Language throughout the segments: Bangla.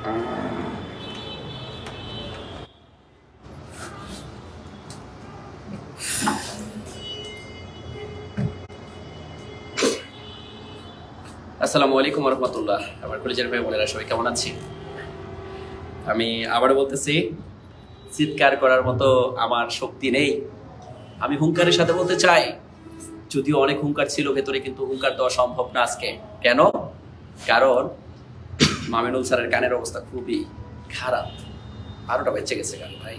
আসসালামু আলাইকুম রহমতুল্লাহ। আমার কলেজের ভাই বোনেরা সবাই কেমন আছি? আমি আবারও বলতেছি, চিৎকার করার মতো আমার শক্তি নেই। আমি হুঙ্কারের সাথে বলতে চাই, যদিও অনেক হুঙ্কার ছিল ভেতরে, কিন্তু হুঙ্কার দেওয়া সম্ভব না আজকে। কেন? কারণ মামিনুল স্যারের গানের অবস্থা খুবই খারাপ। আরোটা বেঁচে গেছে গান ভাই,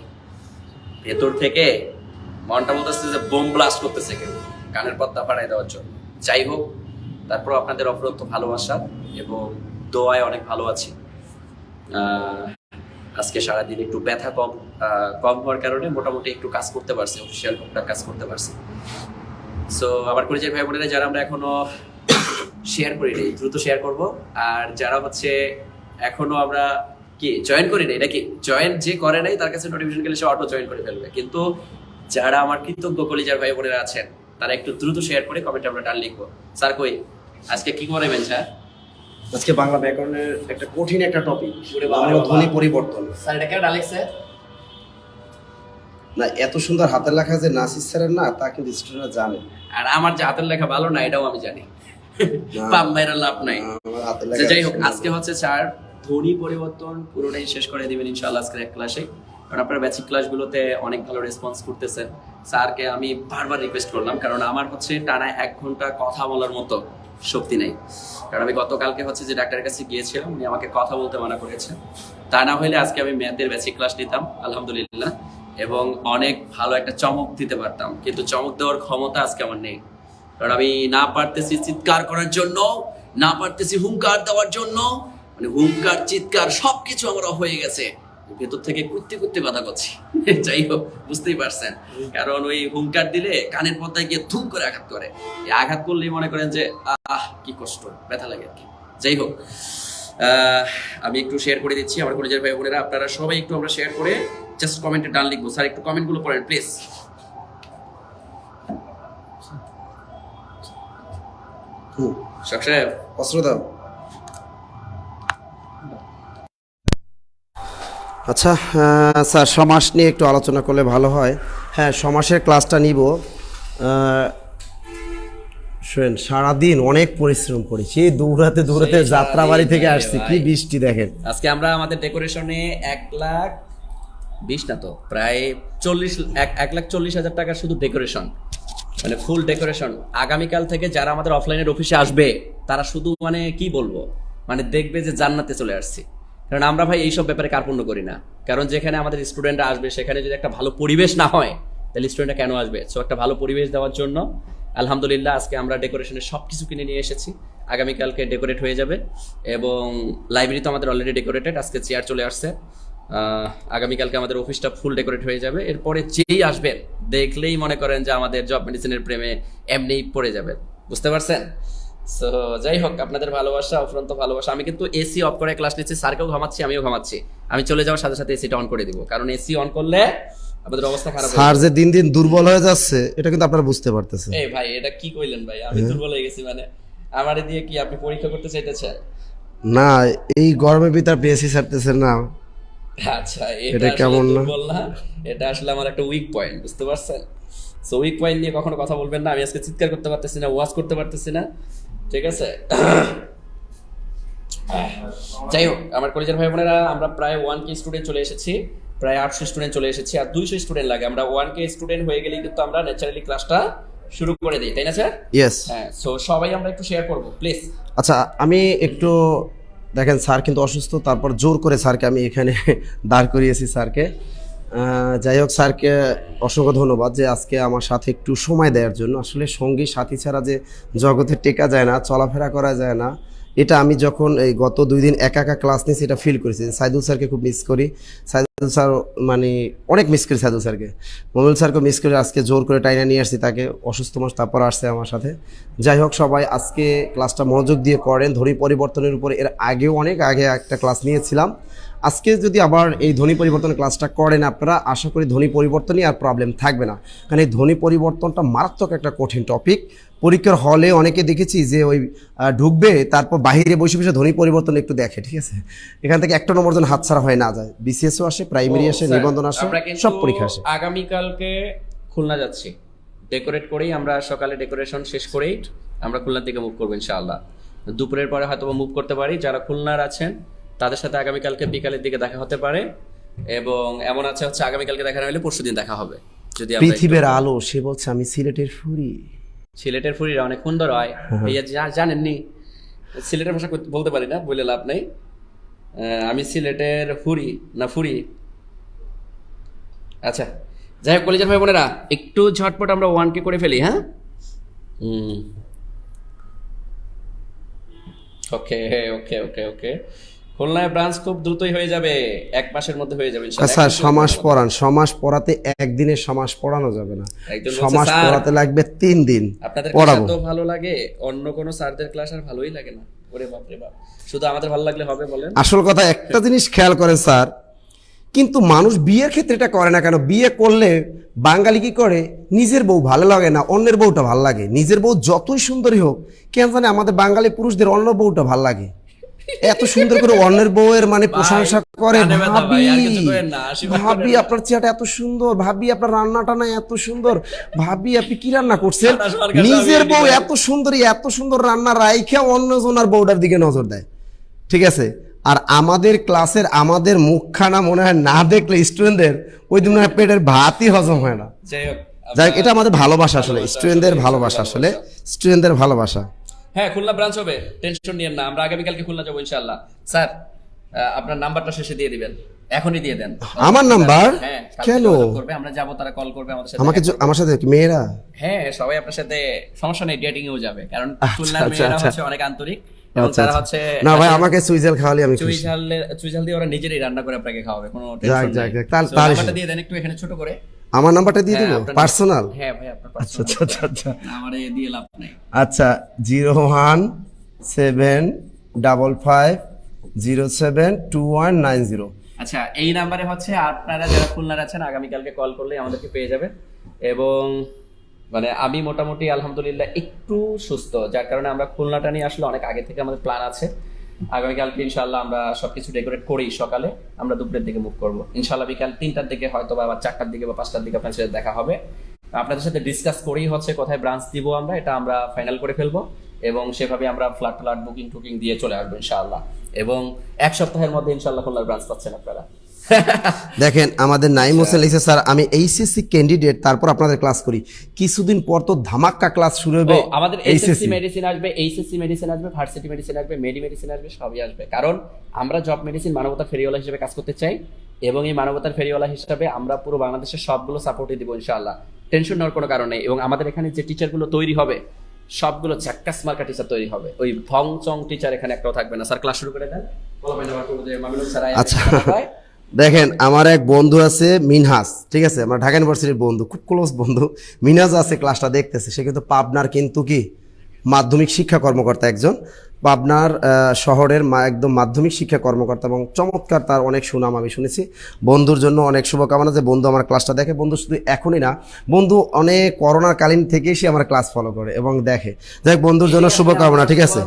ভেতর থেকে মনটা বলতেছে যে বোম ব্লাস্ট করতেছে কেউ গানের পর্দা ফাড়াই দেওয়ার জন্য। যাই হোক, তারপর আপনাদের অফরন্ত ভালোবাসা এবং দোয়ায় অনেক ভালো আছি। আজকে সারাদিন একটু ব্যথা কম হওয়ার কারণে মোটামুটি একটু কাজ করতে পারছি, অফিসিয়াল টুকটাক কাজ করতে পারছি। সো আমার কলেজের ভাই বোনেরা যারা আমরা এখনো শেয়ার করি নাই, দ্রুত শেয়ার করব। আর যারা হচ্ছে এখনো আমরা কি জয়েন করি নাই, নাকি জয়েন যে করে নাই তার কাছে নোটিফিকেশন গেলে সে অটো জয়েন করে ফেলবে। কিন্তু যারা আমার কৃতজ্ঞ কলেজের ভাই বোনেরা আছেন তারা একটু দ্রুত শেয়ার করে কমেন্টে আমরা ডান লিখবো। স্যার কই আজকে কি করাবেন স্যার? আজকে বাংলা ব্যাকরণের একটা কঠিন একটা টপিক, বাংলা ধ্বনি পরিবর্তন। স্যার এটা কেন ডালেছে না, এত সুন্দর হাতের লেখা যে নাসির স্যারের না, তা কিন্তু স্টুডেন্টরা জানে। আর আমার যে হাতের লেখা ভালো না এটাও আমি জানি, পাম মাইরা লাভ নাই। আমার হাতের লেখা যাই হোক, আজকে হচ্ছে স্যার ধ্বনি পরিবর্তন পুরোটাই শেষ করে দিবেন ইনশাআল্লাহ আজকের এক ক্লাসে। কারণ আপনার বেসিক ক্লাসগুলোতে অনেক ভালো রেসপন্স করতেছেন। স্যারকে আমি বারবার রিকোয়েস্ট করলাম, কারণ আমার হচ্ছে টানা 1 ঘন্টা কথা বলার মতো শক্তি নেই। কারণ আমি গতকালকে হচ্ছে যে ডাক্তারের কাছে গিয়েছিলাম, উনি আমাকে কথা বলতে মানা করেছেন। তা না হলে আজকে আমি ম্যাথের বেসিক ক্লাস নিতাম আলহামদুলিল্লাহ, এবং অনেক ভালো একটা চমক দিতে পারতাম। কিন্তু চমক দেওয়ার ক্ষমতা আজকে আমার নেই। কারণ আমি না পারতেছি চিৎকার করার জন্য, না পারতেছি হুঙ্কার দেওয়ার জন্য। মানে হুঙ্কার চিৎকার সবকিছু আমার হয়ে গেছে, ভেতর থেকে কুত্তি কুত্তি কথা করছি। যাই হোক, বুঝতেই পারছেন। কারণ ওই হুঙ্কার দিলে কানের পর্দায় গিয়ে ধুম করে আঘাত করে। এই আঘাত করলেই মনে করেন যে কি কষ্ট, ব্যথা লাগে আর কি। যাই হোক, আমি একটু শেয়ার করে দিচ্ছি আমার কলেজের ভাই বোনেরা, আপনারা সবাই একটু আমরা শেয়ার করে জাস্ট কমেন্টে ডান লিখবো। স্যার একটু কমেন্টগুলো পড়েন প্লিজ। শখ সাহেব অস্ত্র দাও। আচ্ছা স্যার, সমাস নিয়ে একটু আলোচনা করলে ভালো হয়। হ্যাঁ, সমাসের ক্লাসটা নিব। শোনেন, সারাদিন অনেক পরিশ্রম করেছি, দৌড়াতে দৌড়াতে যাত্রাবাড়ি থেকে আসছি। কি বৃষ্টি দেখেন। আজকে আমরা আমাদের ডেকোরেশনে 1,20,000 না তো প্রায় 1,40,000 টাকা শুধু ডেকোরেশন, মানে ফুল ডেকোরেশন। আগামীকাল থেকে যারা আমাদের অফলাইনের অফিসে আসবে তারা শুধু মানে কি বলবো, মানে দেখবে যে জান্নাতে চলে আসছি। কারণ আমরা ভাই এইসব ব্যাপারে কার্পণ্য করি না। কারণ যেখানে আমাদের স্টুডেন্টরা আসবে সেখানে যদি একটা ভালো পরিবেশ না হয় তাহলে স্টুডেন্টরা কেন আসবে? সো একটা ভালো পরিবেশ দেওয়ার জন্য আলহামদুলিল্লাহ আজকে আমরা ডেকোরেশনের সব কিছু কিনে নিয়ে এসেছি। আগামীকালকে ডেকোরেট হয়ে যাবে, এবং লাইব্রেরি তো আমাদের অলরেডি ডেকোরেটেড, আজকে চেয়ার চলে আসছে। আগামীকালকে আমাদের অফিসটা ফুল ডেকোরেট হয়ে যাবে। এরপরে যেই আসবেন দেখলেই মনে করেন যে আমাদের জব মেডিসিনের প্রেমে এমনিই পড়ে যাবে, বুঝতে পারছেন? সো যাই হোক, আপনাদের ভালোবাসা, অফুরন্ত ভালোবাসা। আমি কিন্তু এসি অফ করে ক্লাস নিচ্ছি, স্যারকেও ঘামাচ্ছি, আমিও ঘামাচ্ছি। আমি চলে যাওয়ার সাথে সাথে এসিটা অন করে দিব, কারণ এসি অন করলে আমাদের অবস্থা খারাপ। স্যার যে দিন দিন দুর্বল হয়ে যাচ্ছে এটা কিন্তু আপনারা বুঝতে পারতেছেন। এই ভাই, এটা কি কইলেন ভাই? আমি দুর্বল হয়ে গেছি মানে? আমারে দিয়ে কি আপনি পরীক্ষা করতে চাইতেছেন? না, এই গরমের ভিতর বেশি ছাড়তেছেন না। আচ্ছা, এটা কেমন না? দুর্বল না, এটা আসলে আমার একটা উইক পয়েন্ট, বুঝতে পারছেন? সো উইক পয়েন্ট নিয়ে কখনো কথা বলবেন না। আমি আজকে চিৎকার করতে পারতেছি না, ওয়াজ করতে পারতেছি না, ঠিক আছে? যাই হোক, আমার কলেজের ভাই বোনেরা, আমরা প্রায় 1K স্টুডেন্ট চলে এসেছি, প্রায় 800 স্টুডেন্ট চলে এসেছি। আর 200 স্টুডেন্ট লাগে। আমরা 1K স্টুডেন্ট হয়ে গেলেই কিন্তু আমরা ন্যাচারালি ক্লাসটা শুরু করে দিই, তাই না স্যার? ইয়েস। হ্যাঁ, সো সবাই আমরা একটু শেয়ার করবো প্লিজ। আচ্ছা, আমি একটু দেখেন, স্যার কিন্তু অসুস্থ, তারপর জোর করে স্যারকে আমি এখানে দাঁড় করিয়েছি স্যারকে। যাই হোক, স্যারকে অসংখ্য ধন্যবাদ যে আজকে আমার সাথে একটু সময় দেওয়ার জন্য। আসলে সঙ্গী সাথী ছাড়া যে জগতে টেকা যায় না, চলাফেরা করা যায় না, এটা আমি যখন এই গত 2 দিন একা একা ক্লাস নিয়েছি এটা ফিল করেছি। সাইদুল স্যারকে খুব মিস করি। সাইদুল স্যার মানে অনেক মিস করি সাইদুল স্যারকে, মমিনুল স্যারকে মিস করে আজকে জোর করে টাইনা নিয়ে আসছি তাকে। অসুস্থ মাস তারপর আসছে আমার সাথে। যাই হোক, সবাই আজকে ক্লাসটা মনোযোগ দিয়ে করেন ধ্বনি পরিবর্তনের উপরে। এর আগেও অনেক আগে একটা ক্লাস নিয়েছিলাম, আজকে যদি আবার এই ধ্বনি পরিবর্তন ক্লাসটা করেন আপনারা, আশা করি ধ্বনি পরিবর্তনই আর প্রবলেম থাকবে না। কারণ এই ধ্বনি পরিবর্তনটা মারাত্মক একটা কঠিন টপিক। পরীক্ষার হলে অনেকে দেখেছি যে ওই ঢুকবে, তারপর বাইরে বসে বসে ধ্বনি পরিবর্তন একটু দেখে, ঠিক আছে, এখান থেকে একটা নম্বর যেন হাতছাড়া হয়ে না যায়। বিসিএসও আসে, প্রাইমারি আসে, নিবন্ধন আসে, সব পরীক্ষা আসে। আগামীকালকে খুলনা যাচ্ছি, ডেকোরেট করেই আমরা সকালে ডেকোরেশন শেষ করেই আমরা খুলনার দিকে মুভ করবো ইনশাআল্লাহ। দুপুরের পরে হয়তো মুভ করতে পারি। যারা খুলনার আছেন তাদের সাথে আগামীকালকে বিকালের দিকে দেখা হতে পারে, এবং এমন আছে হচ্ছে আগামীকালকে দেখা না হলে পরশুদিন দেখা হবে। যদি আমরা পৃথিবীর আলো, সে বলছে আমি সিলেটের ফুরি। সিলেটের ফুরিরা অনেক সুন্দর হয়, ভাইয়া জানেননি? সিলেটের ভাষা বলতে পারি না, বলে লাভ নেই। আমি সিলেটের ফুরি না ফুরি। আচ্ছা, যাই হোক কলেজের ভাই বোনেরা, একটু ঝটপট আমরা 1K করে ফেলি। হ্যাঁ, ওকে ওকে ওকে ওকে। খুলনায় ব্রাঞ্চ খুব দ্রুতই হয়ে যাবে, 1 মাসের মধ্যে হয়ে যাবে ইনশাআল্লাহ। স্যার সমাস পড়ান, সমাস পড়াতে একদিনে সমাস পড়ানো যাবে না, সমাস পড়াতে লাগবে 3 দিন। আপনাদের ক্লাস এত ভালো লাগে, অন্য কোন স্যারদের ক্লাস আর ভালোই লাগে না। ওরে বাপ রে বাপ, শুধু আমাদের ভালো লাগলে হবে বলেন? আসল কথা একটা জিনিস খেয়াল করেন স্যার, কিন্তু মানুষ বিয়ের ক্ষেত্রে এটা করে না কেন? বিয়ে করলে বাঙালি কি করে, নিজের বউ ভালো লাগে না, অন্যের বউটা ভালো লাগে। নিজের বউ যতই সুন্দরী হোক, কেন জানে আমাদের বাঙালি পুরুষদের অন্য বউটা ভালো লাগে। এত সুন্দর করে অন্যের বউয়ের মানে প্রশংসা করে, ভাবি ভাবি আপনার চেহারাটা এত সুন্দর, ভাবি আপনার রান্নাটা না এত সুন্দর, ভাবি আপনি কি রান্না করছেন। নিজের বউ এত সুন্দরী, এত সুন্দর রান্না রাইখা অন্যজনের বউটার দিকে নজর দেয়, ঠিক আছে। আর আমাদের ক্লাসের আমাদের মুখখানা মনে হয় না দেখলে স্টুডেন্টদের ওই দিন পেটের ভাতই হজম হয় না। যাই হোক, এটা আমাদের ভালোবাসা, আসলে স্টুডেন্টদের ভালোবাসা, আসলে স্টুডেন্টদের ভালোবাসা। হ্যাঁ, খুলনা ব্রাঞ্চ হবে, টেনশন নিয়েন না। আমরা আগামীকালকে খুলনা যাবো ইনশাআল্লাহ। স্যার, আপনার নাম্বারটা শেষে দিয়ে দিবেন, এখনই দিয়ে দেন। আমার নাম্বার? হ্যাঁ, কেন? আমরা যাবো, তারা কল করবে আমাদের সাথে। আমাকে আমার সাথে মেয়েরা? হ্যাঁ, সবাই আপনার সাথে, সমস্যা নেই, ডেটিং এও যাবে, কারণ খুলনার মেয়েরা হচ্ছে অনেক আন্তরিক। তারা হচ্ছে না ভাই, আমাকে সুইজাল খাওয়ালে আমি খুশি। চুইঝাল দিয়ে ওরা নিজেরাই রান্না করে আপনাকে খাওয়াবে, কোনো টেনশন নেই। নাম্বারটা দিয়ে দেন একটু, এখানে ছোট করে। আমার নাম্বারটা দিয়ে দিব পার্সোনাল? হ্যাঁ ভাই, আপনার আচ্ছা আচ্ছা আচ্ছা, আমারে দিয়ে লাভ নাই। আচ্ছা, 01755072190। আচ্ছা, এই নাম্বারে হচ্ছে আপনারা যারা খুলনার আছেন আগামীকালকে কল করলে আমাদেরকে পেয়ে যাবেন। এবং মানে আমি মোটামুটি আলহামদুলিল্লাহ একটু সুস্থ, যার কারণে আমরা খুলনাটা নিয়ে আসলে অনেক আগে থেকে আমাদের প্ল্যান আছে। আগামীকালকে ইনশাআল্লাহ আমরা সবকিছু ডেকোরেট করেই সকালে আমরা দুপুরের দিকে মুভ করবো ইনশাআল্লাহ। বিকাল 3টার দিকে হয়তো বা আবার 4টার দিকে বা 5টার দিকে আপনার সাথে দেখা হবে। আপনাদের সাথে ডিসকাস করেই হচ্ছে কোথায় ব্রাঞ্চ দিব আমরা, এটা আমরা ফাইনাল করে ফেলবো, এবং সেভাবে আমরা ফ্ল্যাট বুকিং টুকিং দিয়ে চলে আসবো ইনশাআল্লাহ। এবং 1 সপ্তাহের মধ্যে ইনশাআল্লাহ খুলনার ব্রাঞ্চ পাচ্ছেন আপনারা। দেখেন, আমাদের নাইম হোসেন লিখছে, স্যার আমি এইচএসসি ক্যান্ডিডেট, তারপর আপনাদের ক্লাস করি, কিছুদিন পর তো ধামাক্কা ক্লাস শুরু হবে। আমাদের এসএসসি মেডিসিন আসবে, এইচএসসি মেডিসিন আসবে, ভার্সিটি মেডিসিন আসবে, মেডিসিন আসবে, সবই আসবে। কারণ আমরা জব মেডিসিন মানবতার ফেরিওয়ালা হিসেবে কাজ করতে চাই, এবং এই মানবতার ফেরিওয়ালা হিসেবে আমরা পুরো বাংলাদেশের সবগুলো সাপোর্টই দিব ইনশাআল্লাহ। টেনশন নেওয়ার কোনো কারণ নেই। এবং আমাদের এখানে যে টিচারগুলো তৈরি হবে সবগুলো চাক্কাস মার্কা টিচার তৈরি হবে, ওই ভং চং টিচার এখানে একটাও থাকবে না। স্যার ক্লাস শুরু করে দেন। আচ্ছা, দেখেন আমার এক বন্ধু আছে মিনহাস, ঠিক আছে, আমার ঢাকা ইউনিভার্সিটির বন্ধু, খুব ক্লোজ বন্ধু। মিনহাস আছে, ক্লাসটা দেখতেছে, সে কিন্তু পাবনার কিন্তু কি মাধ্যমিক শিক্ষা কর্মকর্তা, একজন পাবনার শহরের একদম মাধ্যমিক শিক্ষা কর্মকর্তা, এবং চমৎকার, তার অনেক সুনাম আমি শুনেছি। বন্ধুর জন্য অনেক শুভকামনা যে বন্ধু আমার ক্লাসটা দেখে। বন্ধু শুধু এখনই না, বন্ধু অনেক করোনার কালীন থেকেই সে আমার ক্লাস ফলো করে এবং দেখে। যাই বন্ধুর জন্য শুভকামনা, ঠিক আছে।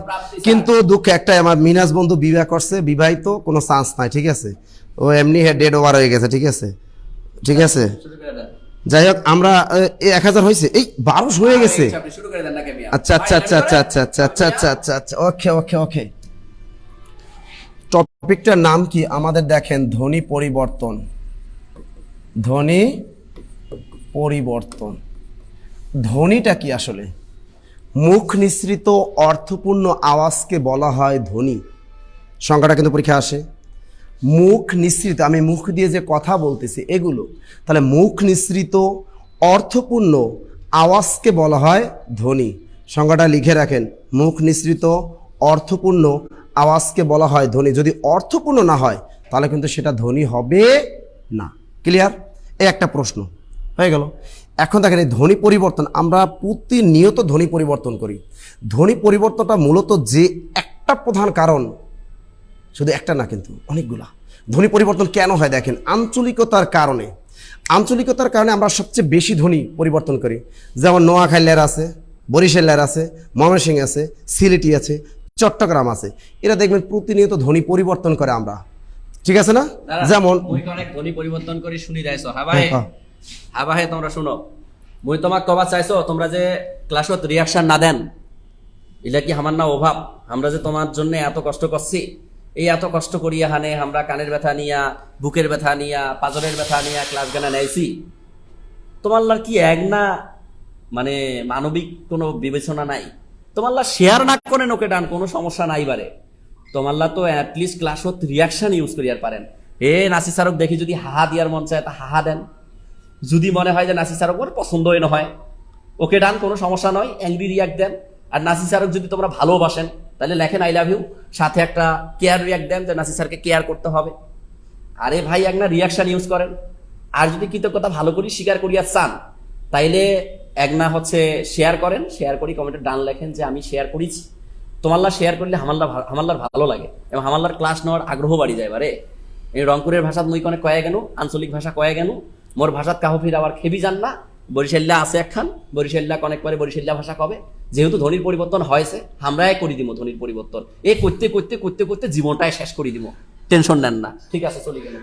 কিন্তু দুঃখ একটাই, আমার মিনাজ বন্ধু বিবাহ করছে, বিবাহিত, কোনো চান্স নাই, ঠিক আছে, ও এমনি ডেড ওভার হয়ে গেছে, ঠিক আছে, ঠিক আছে। যাই হোক, আমরা 1000 হয়েছে, এই 1200 হয়ে গেছে। আচ্ছা আচ্ছা আচ্ছা আচ্ছা আচ্ছা আচ্ছা আচ্ছা আচ্ছা আচ্ছা আচ্ছা, ওকে ওকে ওকে। টপিকটার নাম কি আমাদের? দেখেন, ধ্বনি পরিবর্তন। ধ্বনি পরিবর্তন, ধ্বনিটা কি আসলে? মুখ নিঃসৃত অর্থপূর্ণ আওয়াজকে বলা হয় ধ্বনি। সংখ্যাটা কিন্তু পরীক্ষা আসে। মুখ নিঃসৃত, আমি মুখ দিয়ে যে কথা বলতেছি এগুলো, তাহলে মুখ নিঃসৃত অর্থপূর্ণ আওয়াজকে বলা হয় ধ্বনি। সংখ্যাটা লিখে রাখেন, মুখ নিঃসৃত অর্থপূর্ণ আওয়াজকে বলা হয় ধ্বনি। যদি অর্থপূর্ণ না হয় তাহলে কিন্তু সেটা ধ্বনি হবে না। ক্লিয়ার? এই একটা প্রশ্ন হয়ে গেল। এখন দেখেন, এই ধ্বনি পরিবর্তন, আমরা প্রতিনিয়ত ধ্বনি পরিবর্তন করি। ধ্বনি পরিবর্তনটা মূলত যে একটা প্রধান কারণ, শুধু একটা না কিন্তু অনেকগুলা। ধ্বনি পরিবর্তন কেন হয় দেখেন, আঞ্চলিকতার কারণে। আঞ্চলিকতার কারণে আমরা সবচেয়ে বেশি ধ্বনি পরিবর্তন করি। যেমন নোয়াখালীর আছে, বরিশালের আছে, ময়মনসিংহ আছে, সিলেটি আছে, চট্টগ্রাম আছে। এরা দেখবেন প্রতিনিয়ত ধ্বনি পরিবর্তন করে আমরা, ঠিক আছে না? যেমন অনেক ধ্বনি পরিবর্তন করে শুনি যাইছো হাবাহে তোমরা শুনো, মুই তোমাক কবা চাইছো তোমরা যে ক্লাসত রিয়াকশন না দেন, এটা কি আমার না অভাব? আমরা যে তোমার জন্য এত কষ্ট করছি, এই এত কষ্ট করিয়া হানে আমরা কানের ব্যথা নিয়া, বুকের ব্যথা নিয়া, পাজরের ব্যথা নিয়া ক্লাস গানে নেইছি, তোমার কি এক না মানে মানবিক কোনো বিবেচনা নাই? তোমার শেয়ার না করে নোকে ডান কোনো সমস্যা নাই বারে, তোমার তো অ্যাটলিস্ট ক্লাসত রিয়াকশন ইউজ করিয়ার পারেন। নাসি স্যারক দেখি যদি হাহা দিয়ার মন চায় তা হাহা দেন, যদি মনে হয় যে নাসি স্যারক ওর পছন্দই নহয় ওকে ডান, কোনো সমস্যা নয়, অ্যাংরি রিয়াক্ট দেন। আর নাসি স্যারক যদি তোমরা ভালোবাসেন তাহলে লেখেন আই লাভ ইউ, সাথে একটা কেয়ার রিয়াক্ট দেন যে নাসি স্যারকে কেয়ার করতে হবে। আরে ভাই এক না রিয়াকশন ইউজ করেন। আর যদি কৃতজ্ঞতা ভালো করি স্বীকার করিয়া চান তাইলে এক না শেয়ার করেন, শেয়ার করি কমেন্টে ডান লেখেন যে আমি শেয়ার করেছি। তোমাল্লা শেয়ার করলে হামাল্লার ভালো লাগে এবং হামাল্লার ক্লাস নেওয়ার আগ্রহ বাড়ি যায়। বারে এই রংপুরের ভাষাত মুই কনে কয়ে গেল, আঞ্চলিক ভাষা কয়ে গেল, মোর ভাষাত কাহো ফির আবার খেবি যান না। বরিশাল্লা আছে একখান, বরিশাল্লা কনেক পরে বরিশাল্লা ভাষা কবে, যেহেতু ধ্বনির পরিবর্তন হয়েছে আমরাই করে দিব ধ্বনির পরিবর্তন। এ করতে করতে করতে করতে জীবনটাই শেষ করে দিব, টেনশন নেন না। ঠিক আছে, চলে গেল।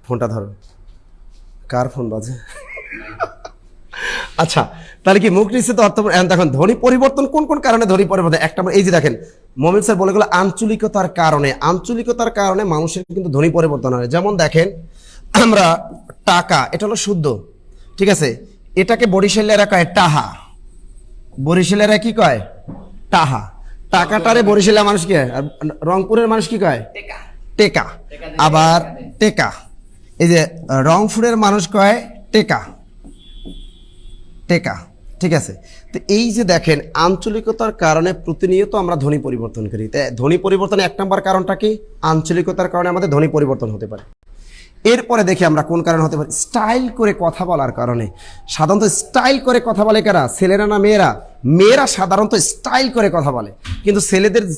ফোনটা ধরো, কার ফোন বাজে? আচ্ছা, তাহলে কি মুখ নিচ্ছে তো অর্থ। দেখুন ধ্বনি পরিবর্তন কোন কোন কারণে ধ্বনি পরিবর্তন, একটা এই যে দেখেন মমিন স্যার বলে গেলো আঞ্চলিকতার কারণে। আঞ্চলিকতার কারণে মানুষের কিন্তু ধ্বনি পরিবর্তন হয়। যেমন দেখেন আমরা টাকা, এটা হলো শুদ্ধ, ঠিক আছে, এটাকে বরিশালেরা কয় টাহা, বরিশালেরা কি কয় টাহা। টাকাটারে বরিশালের মানুষ কি কয়, আর রংপুরের মানুষ কি কয় টেকা। আবার টেকা, এই যে রংপুরের মানুষ কয় টেকা, টেকা, ঠিক আছে। তো এই যে দেখেন আঞ্চলিকতার কারণে প্রতিনিয়ত আমরা ধ্বনি পরিবর্তন করি। তাই ধ্বনি পরিবর্তনের 1 নম্বর কারণটা কি, আঞ্চলিকতার কারণে আমাদের ধ্বনি পরিবর্তন হতে পারে। এরপরে দেখি আমরা কোন কারণ হতে পারে, স্টাইল করে কথা বলার কারণে। সাধারণত স্টাইল করে কথা বলে কারা, ছেলেরা না মেয়েরা? মেয়েরা সাধারণত স্টাইল করে কথা বলে, কিন্তু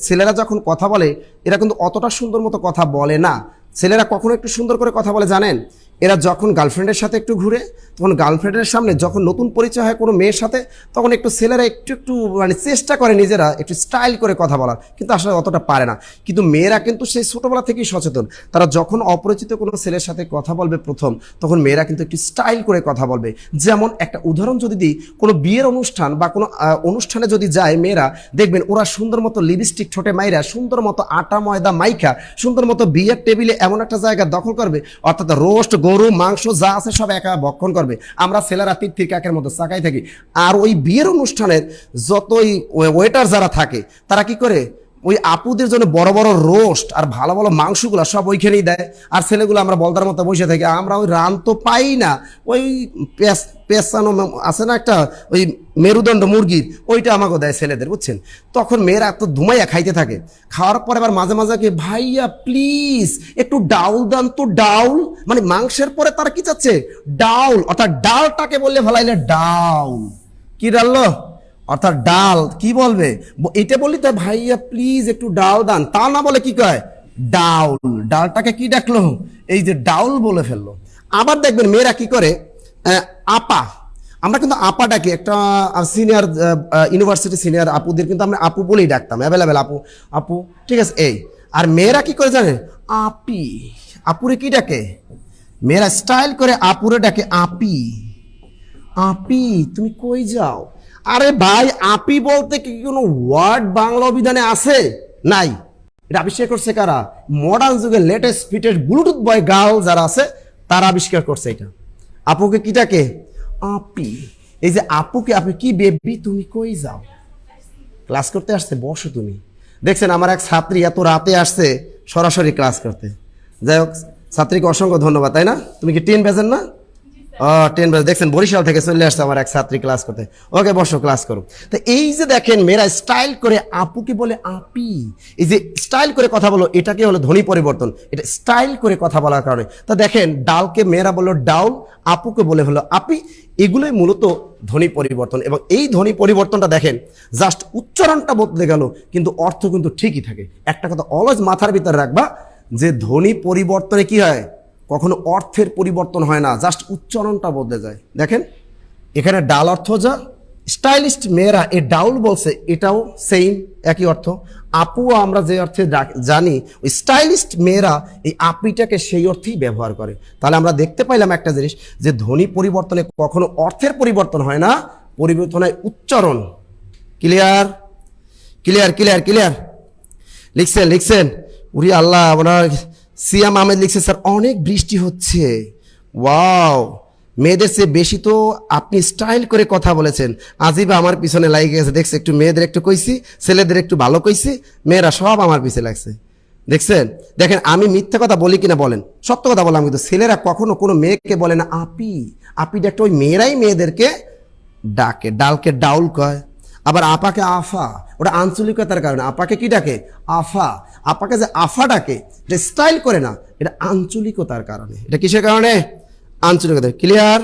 ছেলেরা যখন কথা বলে এরা কিন্তু অতটা সুন্দর মতো কথা বলে না। ছেলেরা কখনো একটু সুন্দর করে কথা বলে জানেন, এরা যখন গার্লফ্রেন্ডের সাথে একটু ঘুরে, তখন গার্লফ্রেন্ডের সামনে যখন নতুন পরিচয় হয় কোনো মেয়ের সাথে, তখন একটু ছেলেরা একটু মানে চেষ্টা করে নিজেরা একটু স্টাইল করে কথা বলার, কিন্তু আসলে অতটা পারে না। কিন্তু মেয়েরা কিন্তু সেই ছোটোবেলা থেকেই সচেতন। তারা যখন অপরিচিত কোনো ছেলের সাথে কথা বলবে প্রথম, তখন মেয়েরা কিন্তু একটু স্টাইল করে কথা বলবে। যেমন একটা উদাহরণ যদি দিই, কোনো বিয়ের অনুষ্ঠান বা কোনো অনুষ্ঠানে যদি যায় মেয়েরা, দেখবেন ওরা সুন্দর মতো লিপস্টিক ঠোঁটে মাইরা, সুন্দর মতো আটা ময়দা মাইখা, সুন্দর মতো বিয়ের টেবিলে এমন একটা জায়গা দখল করবে, অর্থাৎ রোস্ট, গরু মাংস যা আছে সব একা ভক্ষণ করবে। আমরা ছেলেরা তিথির কাকের মতো চাকাই থাকি। আর ওই বিয়ের অনুষ্ঠানের যতই ওয়েটার যারা থাকে তারা কি করে, ওই আপুদের জন্য বড় বড় রোস্ট আর ভালো ভালো মাংসগুলো সব ওইখানেই দেয়। আর ছেলেগুলো আমরা বলদার মতো বসে থাকি, আমরা ওই রান তো পাই না, ওই পেঁচানো আছে না একটা ওই মেরুদণ্ড মুরগির, ওইটা আমাকে দেয় ছেলেদের, বুঝছেন। তখন মেয়েরা এত ধুমাইয়া খাইতে থাকে। খাওয়ার পরে আবার মাঝে মাঝে কি, ভাইয়া প্লিজ একটু ডাউল দেন তো, ডাউল মানে মাংসের পরে তারা কি চাচ্ছে, ডাউল, অর্থাৎ ডালটাকে বললে ভালাইলে ডাউল, কি ডাললো অর্থাৎ ডাল, কি বলবে এটা বললি তো, ভাইয়া প্লিজ একটু ডাল দান, তা না বলে কি কয় ডাউল। ডালটাকে কি ডাকলো, এই যে ডাউল বলে ফেললো। আবার দেখবেন মেয়েরা কি করে, আপা, আমরা কিন্তু আপা ডাকি, একটা সিনিয়র ইউনিভার্সিটি সিনিয়র আপুদের কিন্তু আমরা আপু বলেই ডাকতাম, অ্যাভেলেবেল আপু, আপু, ঠিক আছে। এই আর মেয়েরা কি করে জানে, আপি, আপুরে কি ডাকে, মেয়েরা স্টাইল করে আপুরে ডাকে আপি। আপি তুমি কই যাও? আরে ভাই, আপি বলতে কি কোনো ওয়ার্ড বাংলা অভিধানে আছে? নাই। এটা আবিষ্কার করছে কারা, মডার্ন যুগের latest fittest Bluetooth boy girl যারা আছে তারা আবিষ্কার করছে এটা। আপুকে কিটাকে আপি। এই যে আপুকে, আপনি কি বেবি তুমি কই যাও? ক্লাস করতে আসছে, বসো তুমি। দেখছেন আমার এক ছাত্রী এত রাতে আসছে সরাসরি ক্লাস করতে। যাই হোক, ছাত্রীকে অসংখ্য ধন্যবাদ, তাই না? তুমি কি 10 বেজেন না? 10 বেজে। দেখছেন বরিশাল থেকে চলে আসছে আমার এক ছাত্রী ক্লাস করতে। ওকে বসো, ক্লাস করো। তো এই যে দেখেন মেয়েরা স্টাইল করে আপুকে বলে আপি, এই যে স্টাইল করে কথা বলো, এটাকে হলো ধ্বনি পরিবর্তন। এটা স্টাইল করে কথা বলার কারণে। তো দেখেন ডালকে মেয়েরা বললো ডাউল, আপুকে বলে হলো আপি। এগুলোই মূলত ধ্বনি পরিবর্তন। এবং এই ধ্বনি পরিবর্তনটা দেখেন জাস্ট উচ্চারণটা বদলে গেল, কিন্তু অর্থ কিন্তু ঠিকই থাকে। একটা কথা অলওয়েজ মাথার ভিতরে রাখবা, যে ধ্বনি পরিবর্তনে কি হয়, কখনো অর্থের পরিবর্তন হয় না, জাস্ট উচ্চারণটা বদলে যায়। দেখেন এখানে ডাল অর্থ যা, স্টাইলিস্ট মেয়েরা এ ডাউল বলছে, এটাও সেম একই অর্থ। আপুও আমরা যে অর্থে জানি, ওই স্টাইলিস্ট মেয়েরা এই আপিটাকে সেই অর্থেই ব্যবহার করে। তাহলে আমরা দেখতে পাইলাম একটা জিনিস, যে ধ্বনি পরিবর্তনে কখনো অর্থের পরিবর্তন হয় না, পরিবর্তন হয় উচ্চারণ। Clear clear clear clear? লিখছেন? উরি আল্লাহ, ওনার সিয়াম আহমেদ লিখছে স্যার অনেক বৃষ্টি হচ্ছে। ওয়াও, মেয়েদের চেয়ে বেশি তো আপনি স্টাইল করে কথা বলেছেন। আজিবা আমার পিছনে লাগে গেছে, দেখছে একটু মেয়েদের একটু কইছি, ছেলেদের একটু ভালো কইছি, মেয়েরা সব আমার পিছে লাগছে। দেখছেন? দেখেন আমি মিথ্যা কথা বলি কিনা বলেন, সত্য কথা বললাম, কিন্তু ছেলেরা কখনো কোনো মেয়েকে বলে না আপি। আপি ডাকটা ওই মেয়েরাই মেয়েদেরকে ডাকে, ডালকে ডাউল কয়। আবার আপাকে আফা, ওটা আঞ্চলিকতার কারণে। আপাকে কি ডাকে? আফা। আপাকে যে আফা ডাকে, এটা স্টাইল করে না, এটা আঞ্চলিকতার কারণে। এটা কিসের কারণে? আঞ্চলিকতা। ক্লিয়ার?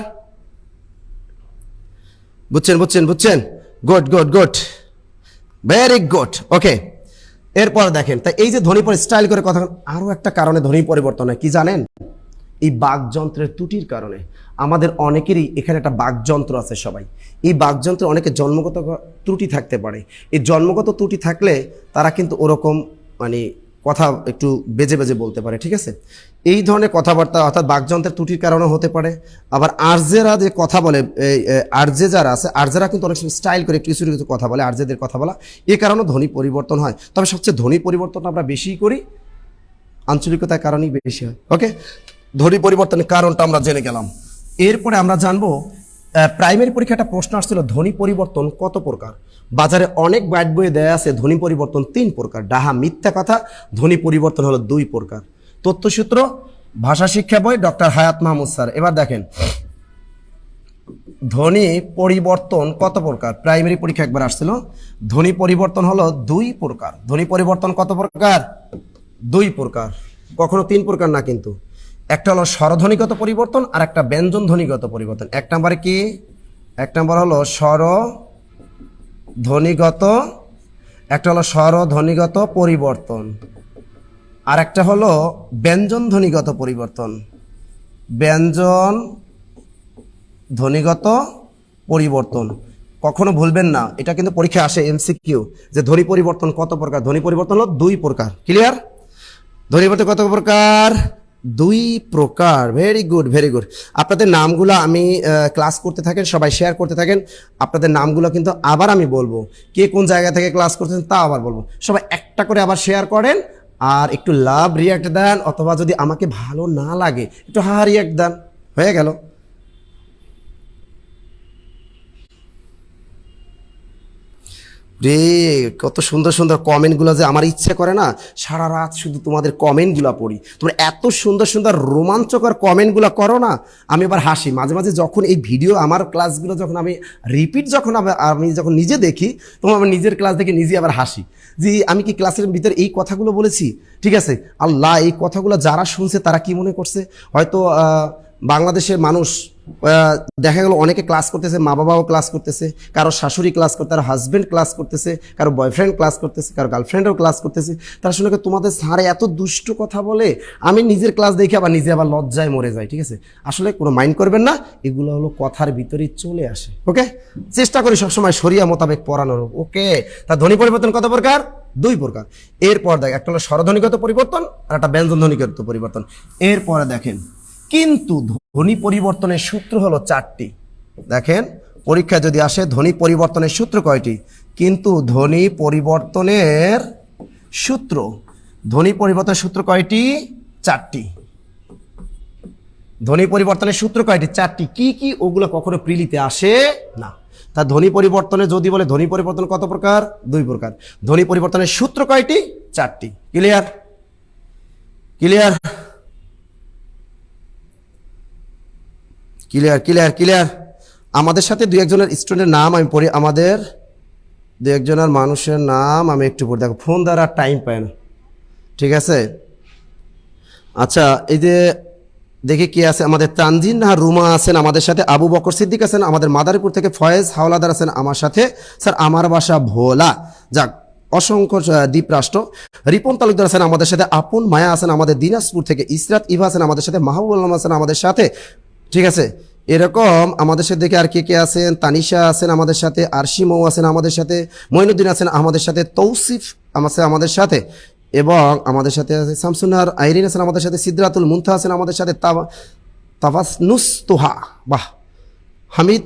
বুঝছেন? গুড, ভেরি গুড, ওকে। এরপর দেখেন, তাই এই যে ধ্বনি পরে স্টাইল করে কথা, আরো একটা কারণে ধ্বনি পরিবর্তন হয়, কি জানেন? এই বাকযন্ত্রের ত্রুটির কারণে। আমাদের অনেকেরই এখানে একটা বাকযন্ত্র আছে সবাই। এই বাকযন্ত্রে অনেকে জন্মগত ত্রুটি থাকতে পারে। এই জন্মগত ত্রুটি থাকলে তারা কিন্তু ওরকম মানে কথা একটু বেজে বলতে পারে, ঠিক আছে? এই ধরনের কথাবার্তা অর্থাৎ বাকযন্ত্রের ত্রুটির কারণে হতে পারে। আবার আরজেরা যে কথা বলে, আরজে যারা আছে, আরজেরা কিন্তু অনেক সময় স্টাইল করে একটু কিছু কথা বলে, আরজেদের কথা বলা, এ কারণে ধ্বনি পরিবর্তন হয়। তবে সবচেয়ে ধ্বনি পরিবর্তনটা আমরা বেশি করি আঞ্চলিকতার কারণেই বেশি হয়। ওকে, ধ্বনি পরিবর্তনের কারণটা আমরা জেনে গেলাম। এরপরে আমরা জানবো, প্রাইমারি পরীক্ষা একটা প্রশ্ন আসছিল, ধ্বনি পরিবর্তন কত প্রকার? বাজারে অনেক বাইট বইয়ে দেয়া আছে ধ্বনি পরিবর্তন 3 প্রকার। ডাহা মিথ্যা কথা, ধ্বনি পরিবর্তন হলো 2 প্রকার। তথ্যসূত্র ভাষা শিক্ষা বই, ডক্টর হায়াত মাহমুদ স্যার। এবার দেখেন ধ্বনি পরিবর্তন কত প্রকার, প্রাইমারি পরীক্ষা একবার আসছিল। ধ্বনি পরিবর্তন হলো 2 প্রকার। ধ্বনি পরিবর্তন কত প্রকার? 2 প্রকার, কখনো 3 প্রকার না কিন্তু। একটা হলো স্বরধ্বনিগত পরিবর্তন আর একটা ব্যঞ্জন ধ্বনিগত পরিবর্তন। এক নম্বরে কি? এক নম্বর হলো স্বরধ্বনিগত, একটা হলো স্বরধ্বনিগত পরিবর্তন, আর একটা হলো ব্যঞ্জন ধ্বনিগত পরিবর্তন। ব্যঞ্জন ধ্বনিগত পরিবর্তন কখনো ভুলবেন না, এটা কিন্তু পরীক্ষা আসে এমসিকিউ, যে ধ্বনি পরিবর্তন কত প্রকার। ধ্বনি পরিবর্তন হলো 2 প্রকার। ক্লিয়ার? ধ্বনি পরিবর্তন কত প্রকার? 2 প্রকার। Very good. আপনাদের নামগুলো আমি ক্লাস করতে থাকেন, সবাই শেয়ার করতে থাকেন। আপনাদের নামগুলো কিন্তু আবার আমি বলবো, কে কোন জায়গা থেকে ক্লাস করতেছেন তা আবার বলবো। সবাই একটা করে আবার শেয়ার করেন, আর একটু লাভ রিয়াক্ট দেন, অথবা যদি আমাকে ভালো না লাগে একটু হা রিয়াক্ট দেন, হয়ে গেল। রে কত সুন্দর কমেন্টগুলো, যে আমার ইচ্ছে করে না সারা রাত শুধু তোমাদের কমেন্টগুলো পড়ি। তোমরা এত সুন্দর রোমাঞ্চকর কমেন্টগুলো করো না, আমি এবার হাসি মাঝে মাঝে যখন এই ভিডিও আমার ক্লাসগুলো যখন আমি রিপিট আমি যখন নিজে দেখি, তখন আমার নিজের ক্লাস দেখে নিজে আবার হাসি, যে আমি কি ক্লাসের ভিতরে এই কথাগুলো বলেছি। ঠিক আছে, আল্লাহ এই কথাগুলো যারা শুনছে তারা কি মনে করছে, হয়তো বাংলাদেশের মানুষ দেখা গেল অনেকে ক্লাস করতেছে, মা বাবাও ক্লাস করতেছে, কারো শাশুড়ি ক্লাস করতে, কারো হাজব্যান্ড ক্লাস করতেছে, কারো বয়ফ্রেন্ড ক্লাস করতেছে, কারো গার্লফ্রেন্ডও ক্লাস করতেছে। তারা শুনে তোমাদের স্যারে এত দুষ্ট কথা বলে, আমি নিজের ক্লাস দেখে আবার নিজে আবার লজ্জায় মরে যাই। ঠিক আছে, আসলে কোনো মাইন্ড করবেন না, এগুলো হলো কথার ভিতরেই চলে আসে। ওকে, চেষ্টা করি সবসময় শরিয়া মোতাবেক পড়ানোর। ওকে, তা ধ্বনি পরিবর্তন কত প্রকার? 2 প্রকার। এরপর দেখ, একটা হলো স্বরধ্বনিগত পরিবর্তন আর একটা ব্যঞ্জন ধ্বনিগত পরিবর্তন। এরপরে দেখেন, কিন্তু ধ্বনি পরিবর্তনের সূত্র হলো 4টি। দেখেন পরীক্ষা যদি আসে ধ্বনি পরিবর্তনের সূত্র কয়টি? কিন্তু ধ্বনি পরিবর্তনের সূত্র কয়টি? 4টি। ধ্বনি পরিবর্তনের সূত্র কয়টি? 4টি। কি কি ওগুলো কখনো প্রিলিতে আসে না। তা ধ্বনি পরিবর্তনে যদি বলে ধ্বনি পরিবর্তন কত প্রকার? 2 প্রকার। ধ্বনি পরিবর্তনের সূত্র কয়টি? 4টি। ক্লিয়ার? আমাদের সাথে 2-1জনের স্টুডেন্টের নাম আমি পড়ি, আমাদের 2-1জনের মানুষের নাম আমি একটু পড়ি। দেখো ফোন দ্বারা টাইম পায় না। ঠিক আছে, আচ্ছা এই যে দেখি কি আছে, আমাদের তানজিন নাহার রুমা আছেন আমাদের সাথে, আবু বকর সিদ্দিক আছেন আমাদের মাদারীপুর থেকে, ফয়েজ হাওলাদার আছেন আমার সাথে। স্যার আমার বাসা ভোলা। যাক, অসংখ্য দ্বীপ রাষ্ট্র। রিপন তালুকদার আছেন আমাদের সাথে, আপন মায়া আছেন আমাদের দিনাজপুর থেকে, ইসরাত ইভা আছেন আমাদের সাথে, মাহবুব আলম আছেন আমাদের সাথে, ঠিক আছে। এরকম আমাদের সাথে দেখে আর কে কে আছেন, তানিশা আছেন আমাদের সাথে, আরশি মৌ আছেন আমাদের সাথে, মঈনুদ্দিন আছেন আমাদের সাথে, তৌসিফ আছে আমাদের সাথে, এবং আমাদের সাথে আছে শামসুনার, আইরিন আছেন আমাদের সাথে, সিদ্রাতুল মুনথা আছেন আমাদের সাথে, তাফাসনুস তোহা, বাহ, হামিদ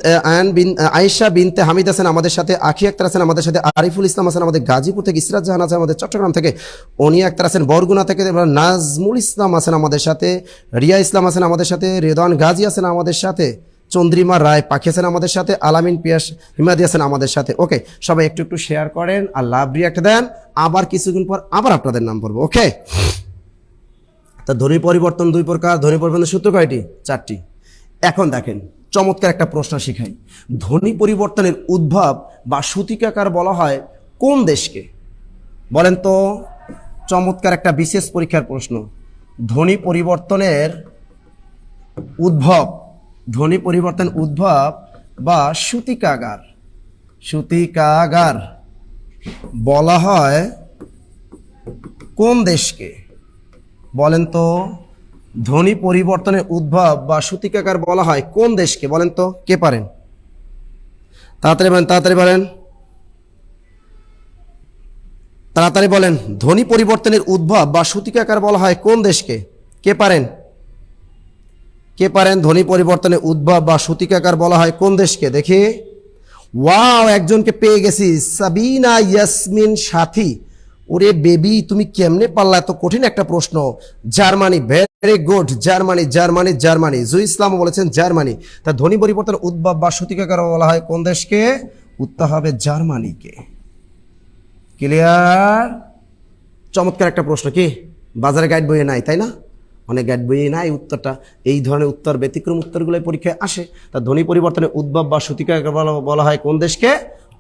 আয়েশা বিনতে হামিদ আছেন আমাদের সাথে, আখি আক্তার আছেন আমাদের সাথে, আরিফুল ইসলাম আছেন আমাদের গাজীপুর থেকে, ইসরাত জাহান আছেন আমাদের চট্টগ্রাম থেকে, অনিয়া আক্তার আছেন বরগুনা থেকে, নাজমুল ইসলাম আছেন আমাদের সাথে, রিয়া ইসলাম আছেন আমাদের সাথে, রেদওয়ান গাজী আছেন আমাদের সাথে, চন্দ্রিমা রায় পাখি আছেন আমাদের সাথে, আলামিন পিয়াস হিমাদি আছেন আমাদের সাথে। ওকে, সবাই একটু একটু শেয়ার করেন আর লাভ রিয়াক্ট দেন, আবার কিছুদিন পর আবার আপনাদের নাম পড়বো। ওকে, তা ধ্বনি পরিবর্তন দুই প্রকার, ধ্বনি পরিবর্তনের সূত্র কয়টি? 4টি। এখন দেখেন চমৎকার একটা প্রশ্ন শিখাই, ধ্বনি পরিবর্তনের উদ্ভব বা সূতিকাকার বলা হয় কোন দেশকে? বলেন তো, চমৎকার একটা বিশেষ পরীক্ষার প্রশ্ন। ধ্বনি পরিবর্তনের উদ্ভব, ধ্বনি পরিবর্তন উদ্ভব বা সূতিকাগার, সূতিকাগার বলা হয় কোন দেশকে? বলেন তো, ধ্বনি পরিবর্তনের উদ্ভব বা সূতিকাগার বলা হয় কোন দেশকে? বলেন তো, কে পারেন? তাড়াতাড়ি বলেন, তাড়াতাড়ি বলেন, তাড়াতাড়ি বলেন। ধ্বনি পরিবর্তনের উদ্ভব বা সূতিকাগার বলা হয় কোন দেশকে? কে পারেন? কে পারেন? ধ্বনি পরিবর্তনের উদ্ভব বা সূতিকাগার বলা হয় কোন দেশকে? দেখি, ওয়াও, একজনকে পেয়ে গেছি, সাবিনা ইয়াসমিন সাথী। ওরে বেবি, তুমি কেমনে পারলা এত কঠিন একটা প্রশ্ন? Germany, very good, Germany, Germany, Germany. Jui Islam বলেছেন জার্মানি। তা ধ্বনি পরিবর্তন উদ্ভব বা সূতিকাগার বলা হয় কোন দেশকে? উত্তর হবে জার্মানিকে। ক্লিয়ার? চমৎকার একটা প্রশ্ন। কি বাজারে গাইড বইয়ে নাই, তাই না? অনেক গাইড বইয়ে নাই উত্তরটা। এই ধরনের উত্তর, ব্যতিক্রম উত্তরগুলো পরীক্ষায় আসে। তা ধ্বনি পরিবর্তনের উদ্ভব বা সূতিকাগার বলা হয় কোন দেশকে?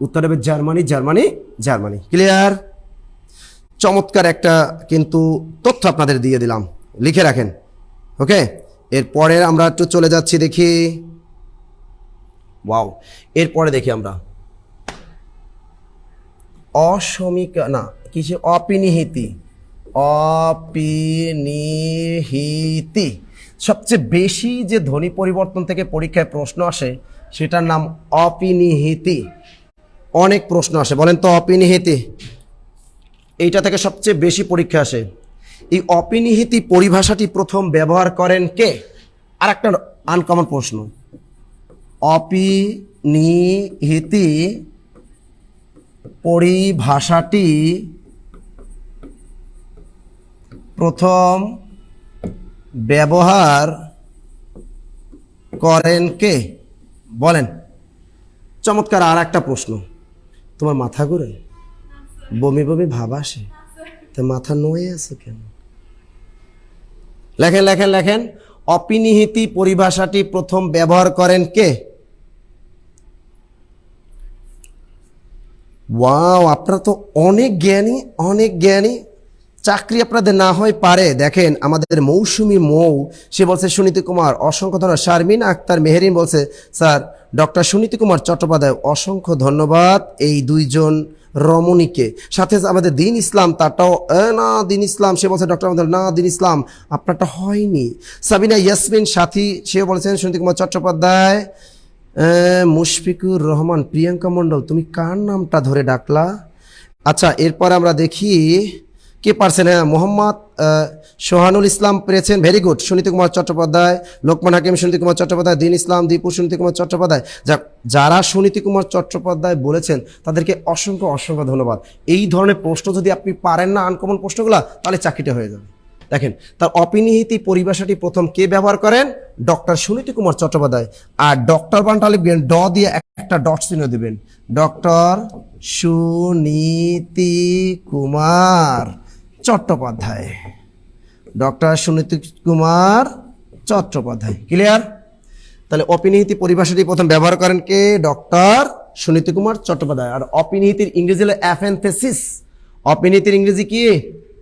উত্তর হবে জার্মানি, জার্মানি, জার্মানি। ক্লিয়ার? চমৎকার একটা কিন্তু তথ্য আপনাদের দিয়ে দিলাম, লিখে রাখেন। ওকে, এরপরে আমরা একটু চলে যাচ্ছি, দেখি, ওয়াও, এরপরে দেখি আমরা অসমীকা না কিছু অপিনিহিতি, অপিনিহিতি। সবচেয়ে বেশি যে ধ্বনি পরিবর্তন থেকে পরীক্ষায় প্রশ্ন আসে সেটার নাম অপিনিহিতি। অনেক প্রশ্ন আসে, বলেন তো অপিনিহিতি, এইটা থেকে সবচেয়ে বেশি পরীক্ষা আসে। এই অপিনিহিতি পরিভাষাটি প্রথম ব্যবহার করেন কে? আর একটা আনকমন প্রশ্ন, অপিনিহিতি পরিভাষাটি প্রথম ব্যবহার করেন কে? বলেন। চমৎকার আর একটা প্রশ্ন, তোমার মাথা ঘুরে, বমি বমি ভাব আসে, তা মাথা নয়ে আছে কেন? লেখেন, লেখেন, লেখেন। অপিনিহিতি পরিভাষাটি প্রথম ব্যবহার করেন কে? ওয়াও, আপনারা তো অনেক জ্ঞানী, অনেক জ্ঞানী। চাকরি আপনাদের না হয় পারে। দেখেন আমাদের মৌসুমী মৌ, সে বলছে সুনীতি কুমার, অসংখ্য ধন্যবাদ। শারমিন আক্তার মেহেরিন বলছে স্যার ডক্টর সুনীতি কুমার চট্টোপাধ্যায়, অসংখ্য ধন্যবাদ এই দুইজন রমণীকে। সাথে আমাদের দিন ইসলাম, তারটাও না দিন ইসলাম, সে বলছে ডক্টর আমাদের না দিন ইসলাম, আপনারটা হয়নি। সাবিনা ইয়াসমিন সাথী, সেও বলেছেন সুনীতি কুমার চট্টোপাধ্যায়। মুশফিকুর রহমান, প্রিয়াঙ্কা মণ্ডল, তুমি কার নামটা ধরে ডাকলা? আচ্ছা, এরপর আমরা দেখি কে পারছেন। হ্যাঁ, মোহাম্মদ সোহানুল ইসলাম পেরেছেন, ভেরি গুড। সুনীতি কুমার চট্টোপাধ্যায়, লোকমান হাকিম সুনীতি কুমার চট্টোপাধ্যায়, দিন ইসলাম দীপু সুনীতি কুমার চট্টোপাধ্যায়। যারা সুনীতি কুমার চট্টোপাধ্যায় বলেছেন তাদেরকে অসংখ্য অসংখ্য ধন্যবাদ। এই ধরনের প্রশ্ন যদি আপনি পারেন না, আনকমন প্রশ্নগুলো, তাহলে চাকরিটা হয়ে যাবে। দেখেন, তার অপিনিহিতি পরিভাষাটি প্রথম কে ব্যবহার করেন? ডক্টর সুনীতি কুমার চট্টোপাধ্যায়। আর ডক্টর বানটা লিখবেন, ড দিয়ে একটা ডট চিহ্ন দিবেন, doctor Suniti Kumar Chattopadhyay, doctor Suniti Kumar Chattopadhyay. Clear? তাহলে অপিনিহিতি পরিভাষাটি প্রথম ব্যবহার করেন কে? ডক্টর সুনীতি কুমার চট্টোপাধ্যায়। আর অপিনিহিতির ইংরেজি হলো অ্যাপেনথেসিস। অপিনিহিতির ইংরেজি কি?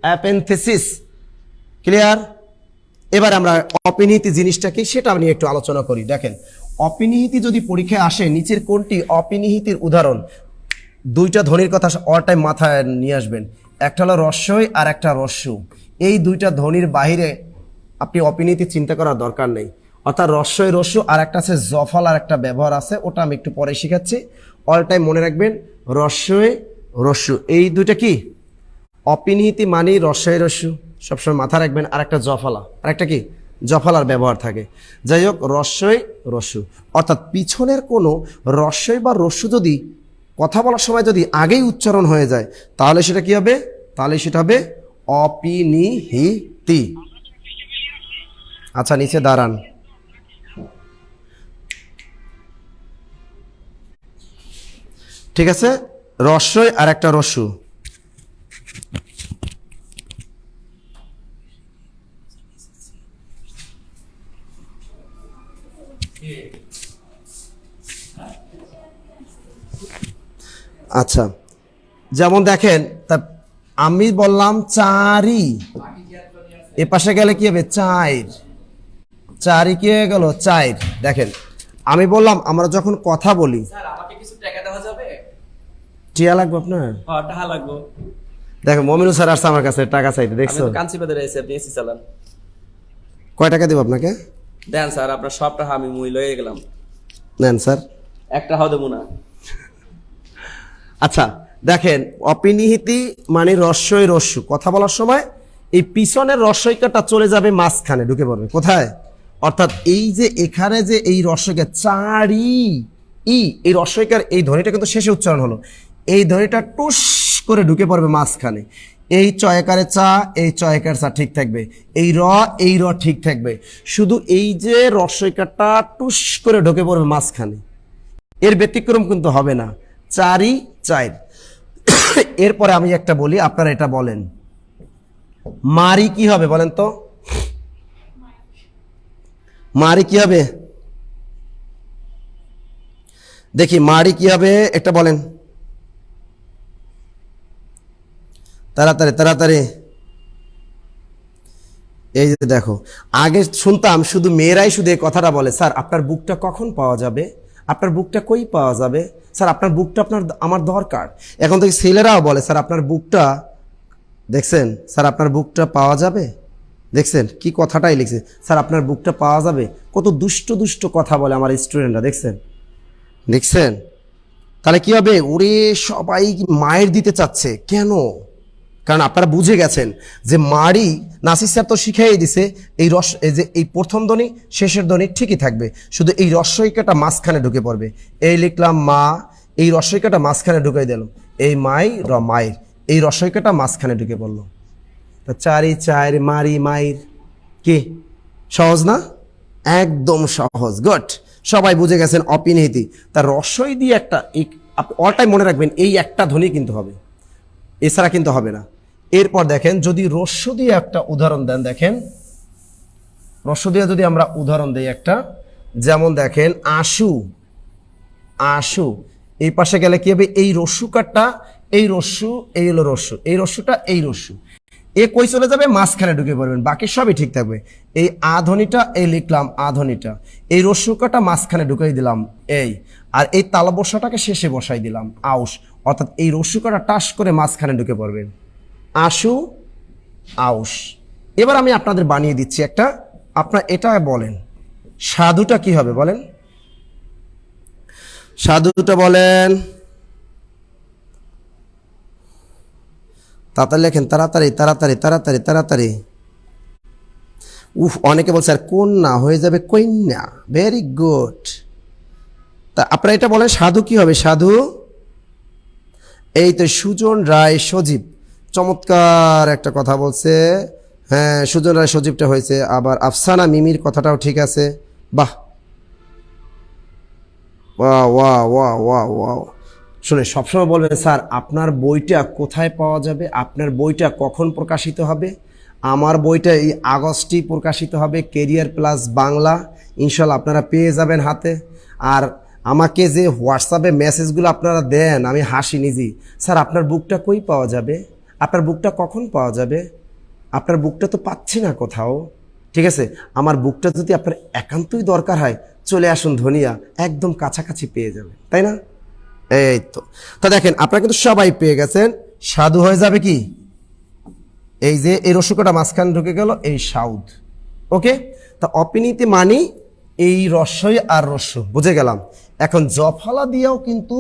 অ্যাপেনথেসিস। ক্লিয়ার? এবার আমরা অপিনিহিতি জিনিসটা কি সেটা নিয়ে একটু আলোচনা করি। দেখেন, অপিনিহিতি যদি পরীক্ষায় আসে, নিচের কোনটি অপিনিহিতির উদাহরণ? দুইটা ধ্বনির কথা অল টাইম মাথায় নিয়ে আসবেন, একটা হলো রস্যই আর একটা রস্যু। এই দুইটা ধ্বনির বাহিরে আপনি অপিনীতি চিন্তা করার দরকার নেই। অর্থাৎ রস্যই রস্যু আর একটা আছে জফল, আর একটা ব্যবহার আছে, ওটা আমি একটু পরে শিখাচ্ছি। অল টাইম মনে রাখবেন রস্যই রস্যু, এই দুইটা কি অপিনীতি মানে রস্যই রস্যু, সবসময় মাথা রাখবেন। আর একটা জফলা, আর একটা কি জফলার ব্যবহার থাকে। যাই হোক, রস্যই রস্যু অর্থাৎ পিছনের কোনো রস্যই বা রস্যু যদি কথা বলার সময় যদি আগেই উচ্চারণ হয়ে যায়, তাহলে সেটা কি হবে? তাহলে সেটা হবে অপিনিহিতি। আচ্ছা, নিচে দাঁড়ান। ঠিক আছে, রস্যই আর একটা রস্যু। আচ্ছা, যেমন দেখেন, তা আমি বললাম চারি, এ পাশে গেলে কি হবে? চাইর। চারি কি হয়ে গেল? চাইর। দেখেন, আমি বললাম আমরা যখন কথা বলি, স্যার আমাকে কিছু টাকা দেওয়া যাবে? টিয়া লাগবে আপনার? হ্যাঁ, টাকা লাগবে। দেখো, মমিনুল স্যার আসছে আমার কাছে টাকা চাইতে, আমি দেখছো? তো কাঞ্চি বাজারে রয়েছে, আপনি এসি চালান। কয় টাকা দেবো আপনাকে? দেন স্যার, আপনার সব টাকা আমি মুই লয়ে গেলাম। নেন স্যার। একটা হাও দেবো না। আচ্ছা, দেখেন, অপিনিহিতি মানে রস্যই রস্যু। কথা বলার সময় এই পিছনের রস্যইকাটা চলে যাবে মাঝখানে, ঢুকে পড়বে কোথায়? অর্থাৎ এই যে এখানে যে এই রস্যইকা চারি ই, এই রস্যইকার এই ধ্বনিটা কিন্তু শেষে উচ্চারণ হলো, এই ধ্বনিটা টুস করে ঢুকে পড়বে মাঝখানে। এই চয়কারে চা, এই চয়কার চা ঠিক থাকবে, এই র ঠিক থাকবে, শুধু এই যে রস্যইকাটা টুস করে ঢুকে পড়বে মাঝখানে, এর ব্যতিক্রম কিন্তু হবে না। চারি চাইর। এরপরে আমি একটা বলি, আপনারা এটা বলেন, মারি কি হবে বলেন তো? মারি কি হবে? দেখি মারি কি হবে, একটা বলেন তাড়াতাড়ি তাড়াতাড়ি। এই যে দেখো, আগে শুনতাম শুধু মেয়েরাই শুধু এই কথাটা বলে, স্যার আপনার বুকটা কখন পাওয়া যাবে, আপনার বুকটা কই পাওয়া যাবে, স্যার আপনার বুকটা আমার দরকার। এখন থেকে ছেলেরাও বলে, স্যার আপনার বুকটা দেখছেন, স্যার আপনার বুকটা পাওয়া যাবে। দেখছেন কি কথাটাই লিখছে, স্যার আপনার বুকটা পাওয়া যাবে। কত দুষ্ট দুষ্ট কথা বলে আমার স্টুডেন্টরা, দেখছেন দেখছেন। তাহলে কি হবে? ওরে সবাই মায়ের দিতে চাচ্ছে কেন? কারণ আপনারা বুঝে গেছেন যে মারি, নাসির স্যার তো শিখাই দিছে, এই রস, এই যে এই প্রথম ধ্বনি শেষের ধ্বনি ঠিকই থাকবে, শুধু এই রস্যইকাটা মাঝখানে ঢুকে পড়বে। এই লিখলাম মা, এই রস্যইকাটা মাঝখানে ঢুকাই দিলাম, এই মাই মায়ের, এই রস্যইকাটা মাঝখানে ঢুকে পড়লো। তো চারি চার মারি মায়ের, কি সহজ না? একদম সহজ। গুড, সবাই বুঝে গেছেন অপিনিহিতি। তার রস্যই দিয়ে একটা, অল টাইম মনে রাখবেন এই একটা ধ্বনি কিন্তু হবে, এছাড়া কিন্তু হবে না। এরপর দেখেন, যদি রস্য দিয়ে একটা উদাহরণ দেন, দেখেন রস্য দিয়ে যদি আমরা উদাহরণ দিই একটা, যেমন দেখেন আশু, আশু, এই পাশে গেলে কি হবে? এই রস্যুকারটা, এই রস্যু, এই হলো রস্যু, এই রস্যুটা, এই রস্যু, এ কই চলে যাবে? মাঝখানে ঢুকে পড়বেন, বাকি সবই ঠিক থাকবে। এই আধ্বনিটা, এই লিখলাম আধ্বনিটা, এই রস্যুকাটা মাঝখানে ঢুকাই দিলাম এই, আর এই তালবসাটাকে শেষে বসাই দিলাম আউশ, অর্থাৎ এই রস্যুকাটা টাস করে মাঝখানে ঢুকে পড়বেন, আশু আউশ। এবার আমি আপনাদের বানিয়ে দিচ্ছি একটা, আপনার এটা বলেন সাধুটা কি হবে বলেন? সাধুটা বলেন, তাড়াতাড়ি লেখেন, তাড়াতাড়ি তাড়াতাড়ি তাড়াতাড়ি তাড়াতাড়ি। অনেকে বলছে আর কন্যা হয়ে যাবে কন্যা, ভেরি গুড। তা আপনারা এটা বলেন সাধু কি হবে? সাধু, এই তো সুজন রায় সজীব চমৎকার একটা কথা বলছে। হ্যাঁ, সুজন রায় সজীবটা হয়েছে, আবার আফসানা মিমির কথাটাও ঠিক আছে। বাহ, ওয়া ওয়া ওয়া ওয়া ওয়া। শুনে সবসময় বলবেন, স্যার আপনার বইটা কোথায় পাওয়া যাবে, আপনার বইটা কখন প্রকাশিত হবে? আমার বইটা এই আগস্টই প্রকাশিত হবে, কেরিয়ার প্লাস বাংলা, ইনশাল্লাহ আপনারা পেয়ে যাবেন হাতে। আর আমাকে যে হোয়াটসঅ্যাপে মেসেজগুলো আপনারা দেন, আমি হাসি নিজেই, স্যার আপনার বুকটা কই পাওয়া যাবে, আপনার বুকটা কখন পাওয়া যাবে, আপনার বুকটা তো পাচ্ছি না কোথাও। ঠিক আছে, আমার বুকটা যদি আপনার একান্তই দরকার হয়, চলে আসুন ধনিয়া, একদম কাছাকাছি পেয়ে যাবে, তাই না? এই তো। তা দেখেন আপনারা কিন্তু সবাই পেয়ে গেছেন, সাধু হয়ে যাবে কি, এই যে এই রস্যকটা মাঝখানে ঢুকে গেল, এই সাউদ। ওকে, তা অপিনীতি মানি এই রস্যই আর রস্য, বুঝে গেলাম। এখন জফলা দিয়েও কিন্তু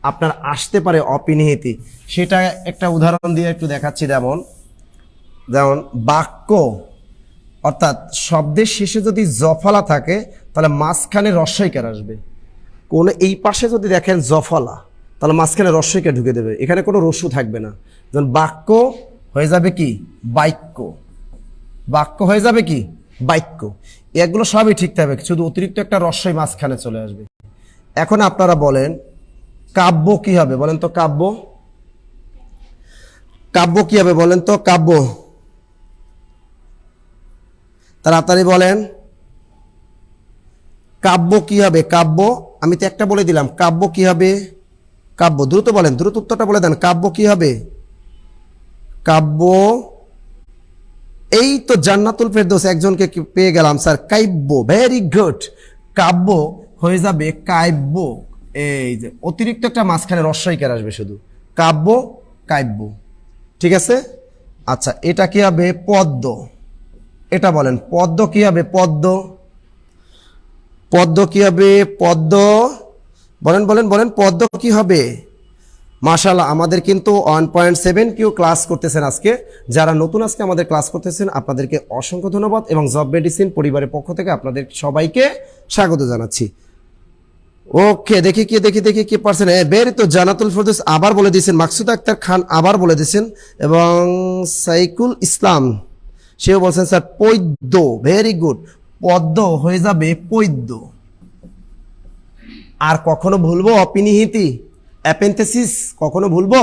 আপনার আসতে পারে অপিনিহিতি, সেটা একটা উদাহরণ দিয়ে একটু দেখাচ্ছি। যেমন যেমন বাক্য, অর্থাৎ শব্দের শেষে যদি জফলা থাকে তাহলে মাঝখানে রস্যইকার আসবে। কোন এই পাশে যদি দেখেন জফলা, তাহলে মাঝখানে রস্যইকার ঢুকে দেবে, এখানে কোনো রস্যু থাকবে না। যেমন বাক্য হয়ে যাবে কি বাক্য, বাক্য হয়ে যাবে কি বাক্য। এগুলো সবই ঠিক থাকবে, শুধু অতিরিক্ত একটা রস্যই মাঝখানে চলে আসবে। এখন আপনারা বলেন কাব্য কি হবে, বলেন তো কাব্য, কাব্য কি হবে বলেন তো, কাব্য তাড়াতাড়ি বলেন, কাব্য কি হবে, কাব্য। আমি তো একটা বলে দিলাম, কাব্য কি হবে, কাব্য দ্রুত বলেন, দ্রুত উত্তরটা বলে দেন, কাব্য কি হবে, কাব্য। এই তো জান্নাতুল ফেরদৌস একজনকে পেয়ে গেলাম স্যার, কাব্য, ভেরি গুড। কাব্য হয়ে যাবে কাব্য, এই যে অতিরিক্ত একটা মাঝখানে রস্যইকার আসবে শুধু, কাব্য কাব্য, ঠিক আছে। আচ্ছা এটা কি হবে, পদ্ম। এটা বলেন পদ্ম কি হবে, পদ্ম, পদ্ম কি হবে, পদ্ম, বলেন বলেন বলেন, পদ্ম কি হবে। মাশাআল্লাহ, আমাদের কিন্তু 1.7 কিউ ক্লাস করতেছেন আজকে। যারা নতুন আজকে আমাদের ক্লাস করতেছেন আপনাদেরকে অসংখ্য ধন্যবাদ এবং জব মেডিসিন পরিবারের পক্ষ থেকে আপনাদের সবাইকে স্বাগত জানাচ্ছি। ওকে, দেখি কি দেখি দেখি কি পারছেন, বেরি তো জান্নাতুল ফেরদৌস আবার বলে দিয়েছেন, মাকসুদ আক্তার খান আবার বলে দিয়েছেন, এবং সাইকুল ইসলাম সেও বলছেন স্যার পদ্য, ভেরি গুড। পদ্ম হয়ে যাবে পদ্য। আর কখনো ভুলবো অপিনিহিতি, অ্যাপেন্থেসিস কখনো ভুলবো?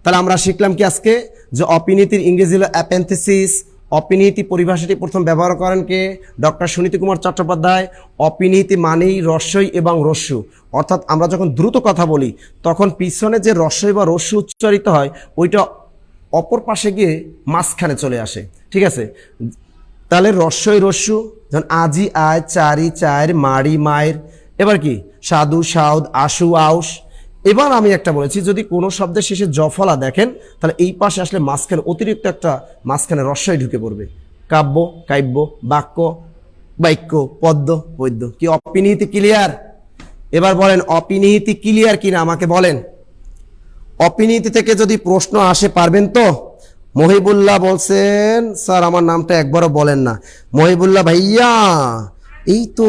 তাহলে আমরা শিখলাম কি আজকে, যে অপিনীতির ইংরেজি হলো অ্যাপেন্থেসিস। অপিনীতি পরিভাষাটি প্রথম ব্যবহার করেন কে, ডক্টর সুনীতি কুমার চট্টোপাধ্যায়। অপিনীতি মানেই রস্যই এবং রস্যু, অর্থাৎ আমরা যখন দ্রুত কথা বলি তখন পিছনে যে রস্যই বা রস্যু উচ্চারিত হয় ওইটা অপর পাশে গিয়ে মাঝখানে চলে আসে, ঠিক আছে। তাহলে রস্যই রস্যু, যেমন আজি আয়, চারি চায়ের, মারি মায়ের। এবার কি সাধু সাউদ, আশু আউস। এবার আমি একটা বলেছি, যদি কোনো শব্দের শেষে জফলা দেখেন তাহলে এই পাশে আসলে মাঝখানে অতিরিক্ত একটা মাঝখানে রস্যই ঢুকে পড়বে, কাব্য কাব্য, বাক্য বাক্য, পদ্য পদ্য। কি অপিনীতি ক্লিয়ার? এবার বলেন অপিনীতি ক্লিয়ার কিনা আমাকে বলেন। অপিনীতি থেকে যদি প্রশ্ন আসে পারবেন তো? মহিবুল্লাহ বলছেন স্যার আমার নামটা একবারও বলেন না। মহিবুল্লাহ ভাইয়া, এই তো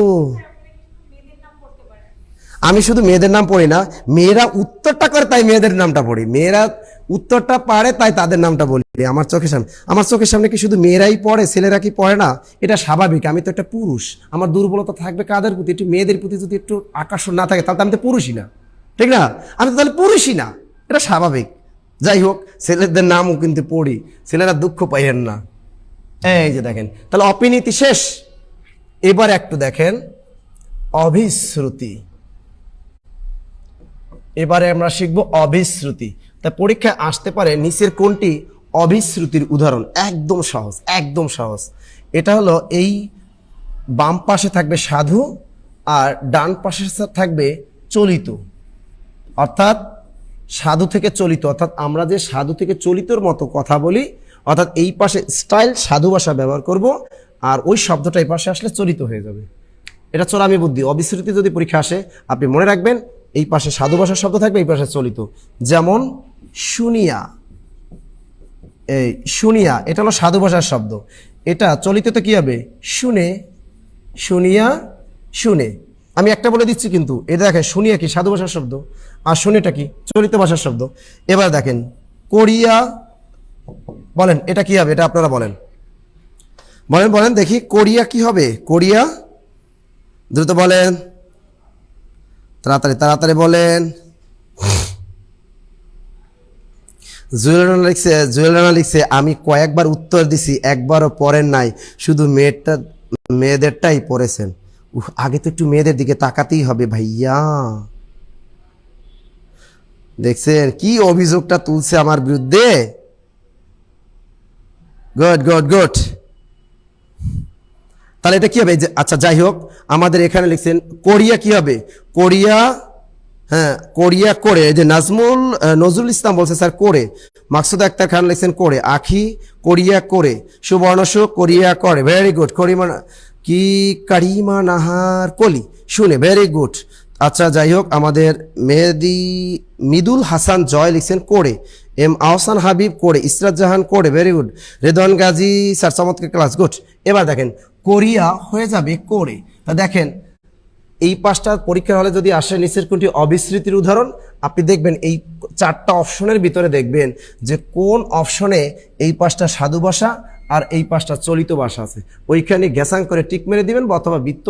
আমি শুধু মেয়েদের নাম পড়ি না, মেয়েরা উত্তরটা করে তাই মেয়েদের নামটা পড়ি, মেয়েরা উত্তরটা পারে তাই তাদের নামটা বলি। আমার চোখের সামনে কি শুধু মেয়েরাই পড়ে, ছেলেরা কি পড়ে না? এটা স্বাভাবিক, আমি তো একটা পুরুষ, আমার দুর্বলতা থাকবে কাদের প্রতি, একটু মেয়েদের প্রতি যদি একটু আকর্ষণ না থাকে তাহলে আমি তো পুরুষই না, ঠিক না? আমি তো তাহলে পুরুষই না, এটা স্বাভাবিক। যাই হোক, ছেলেদের নামও কিন্তু পড়ি, ছেলেরা দুঃখ পাইয়েন না। এই যে দেখেন, তাহলে অপিনীতি শেষ। এবার একটু দেখেন অভিশ্রুতি। এবারে আমরা শিখব অভিশ্রুতি। তা পরীক্ষায় আসতে পারে নিচের কোনটি অভিশ্রুতির উদাহরণ? একদম সহজ, একদম সহজ। এটা হলো এই বাম পাশে থাকবে সাধু আর ডান পাশে থাকবে চলিত, অর্থাৎ সাধু থেকে চলিত, অর্থাৎ আমরা যে সাধু থেকে চলিতর মতো কথা বলি, অর্থাৎ এই পাশে স্টাইল সাধু ভাষা ব্যবহার করব আর ওই শব্দটা এই পাশে আসলে চলিত হয়ে যাবে। এটা চোরামি বুদ্ধি। অভিশ্রুতি যদি পরীক্ষা আসে আপনি মনে রাখবেন এই পাশে সাধু ভাষার শব্দ থাকবে, এই পাশে চলিত। যেমন শুনিয়া, এই শুনিয়া এটা হলো সাধু ভাষার শব্দ, এটা চলিততে কি হবে? শুনে, শুনিয়া শুনে। আমি একটা বলে দিচ্ছি কিন্তু, এটা দেখেন শুনিয়া কি সাধু ভাষার শব্দ আর শুনেটা কি চলিত ভাষার শব্দ। এবার দেখেন করিয়া, বলেন এটা কি হবে? এটা আপনারা বলেন, বলেন বলেন দেখি, করিয়া কি হবে? করিয়া, দ্রুত বলেন, তাড়াতাড়ি তাড়াতাড়ি বলেন। জুয়েলানা লিখছে আমি কয়েকবার উত্তর দিছি, একবারও পড়েন নাই, শুধু মেয়েদেরটাই পড়েছেন। আগে তো একটু মেয়েদের দিকে তাকাতেই হবে ভাইয়া। দেখছেন কি অভিযোগটা তুলছে আমার বিরুদ্ধে? Good good good. তাহলে এটা কি হবে? আচ্ছা যাই হোক, আমাদের এখানে লিখছেন কোরিয়া কি হবে? কোরিয়া হ্যাঁ কোরিয়া করে, এই যে নজরুল ইসলাম বলছে স্যার করে, মাকসুদ আক্তার খান লিখছেন করে, আখি কোরিয়া করে, সুবর্ণসু কোরিয়া করে, ভেরি গুড। কারিমা নাহার কলি শুনে, ভেরি গুড। আচ্ছা যাই হোক, আমাদের মিদুল হাসান জয় লিখছেন করে, এম আহসান হাবিব করে, ইসরাত জাহান করে, very good. Redwan Gazi sir চমৎকার ক্লাস, গুড। এবার দেখেন কোরিয়া হয়ে যাবে করে। তা দেখেন এই পাঁচটা পরীক্ষার হলে যদি আসে নিচের কোনটি অবিস্মৃতির উদাহরণ, আপনি দেখবেন এই চারটা অপশনের ভিতরে দেখবেন যে কোন অপশনে এই পাঁচটা সাধু ভাষা আর এই পাঁচটা চলিত ভাষা আছে, ওইখানে গ্যাসাং করে টিক মেরে দিবেন, বা অথবা বৃত্ত,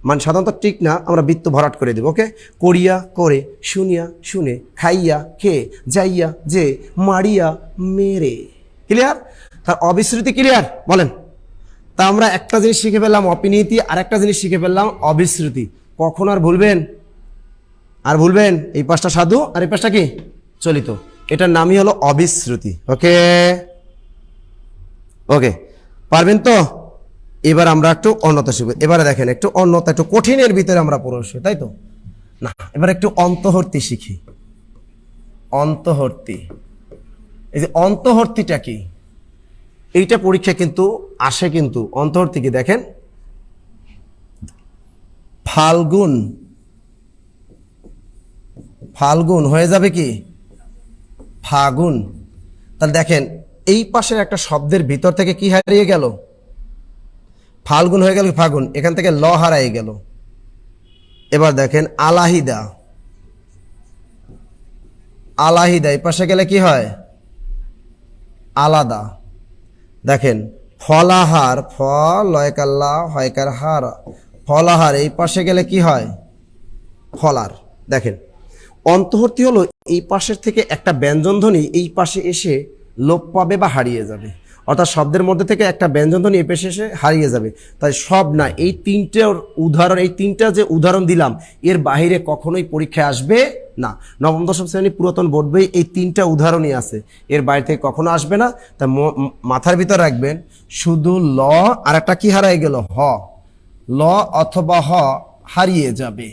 মানে সাধারণত টিক না, আমরা বৃত্ত ভরাট করে দেব। ওকে, কোরিয়া করে, শুনিয়া শুনে, খাইয়া খেয়ে, যাইয়া যে, মারিয়া মেরে। ক্লিয়ার? তার অবিস্মৃতি ক্লিয়ার বলেন? তা আমরা একটা জিনিস শিখে ফেললাম অপিনীতি, আর একটা জিনিস শিখে ফেললাম অবিস্মৃতি। কখন আর ভুলবেন? আর ভুলবেন এই পাঁচটা সাধু আর এই পাঁচটা কি চলিত, এটার নামই হলো অবিস্মৃতি। ওকে ওকে, পারবেন তো? এবার আমরা একটু অন্যতা শিখব। এবারে দেখেন একটু অন্যতা, একটু কঠিনের ভিতরে আমরা প্রবেশ করি, তাই তো না? এবার একটু অন্তহর্তি শিখি। অন্তহর্তি, এই যে অন্তহর্তিটা কি, এইটা পরীক্ষা কিন্তু আসে, কিন্তু অন্তহর্তি কি দেখেন, ফাল্গুন, ফাল্গুন হয়ে যাবে কি ফাগুন। তাহলে দেখেন এই পাশের একটা শব্দের ভিতর থেকে কি হারিয়ে গেল, ফাল্গুন হয়ে গেল ফাগুন, এখান থেকে ল হারিয়ে গেল। এবার দেখেন আলাহিদা, আলাহিদা এই পাশে গেলে কি হয়, আলাদা। দেখেন ফলাহার, ফলয়কাল্লা হয়কার হার, ফলাহার এই পাশে গেলে কি হয়, ফলার। দেখেন অন্তহর্তি হলো এই পাশের থেকে একটা ব্যঞ্জনধ্বনি এই পাশে এসে লোপ পাবে বা হারিয়ে যাবে, অর্থাৎ শব্দের মধ্যে থেকে একটা ব্যঞ্জনধ্বনি এই পাশে এসে হারিয়ে যাবে। তাই সব না, এই তিনটার উদাহরণ, এই তিনটা যে উদাহরণ দিলাম এর বাইরে কখনোই পরীক্ষায় আসবে না। নবম দশম শ্রেণী পুরাতন বোর্ড বই এই তিনটা উদাহরণই আছে, এর বাইরে থেকে কখনো আসবে না। তা মাথার ভিতর রাখবেন, শুধু ল আর একটা কি হারিয়ে গেল, হ, ল অথবা হ হারিয়ে যাবে,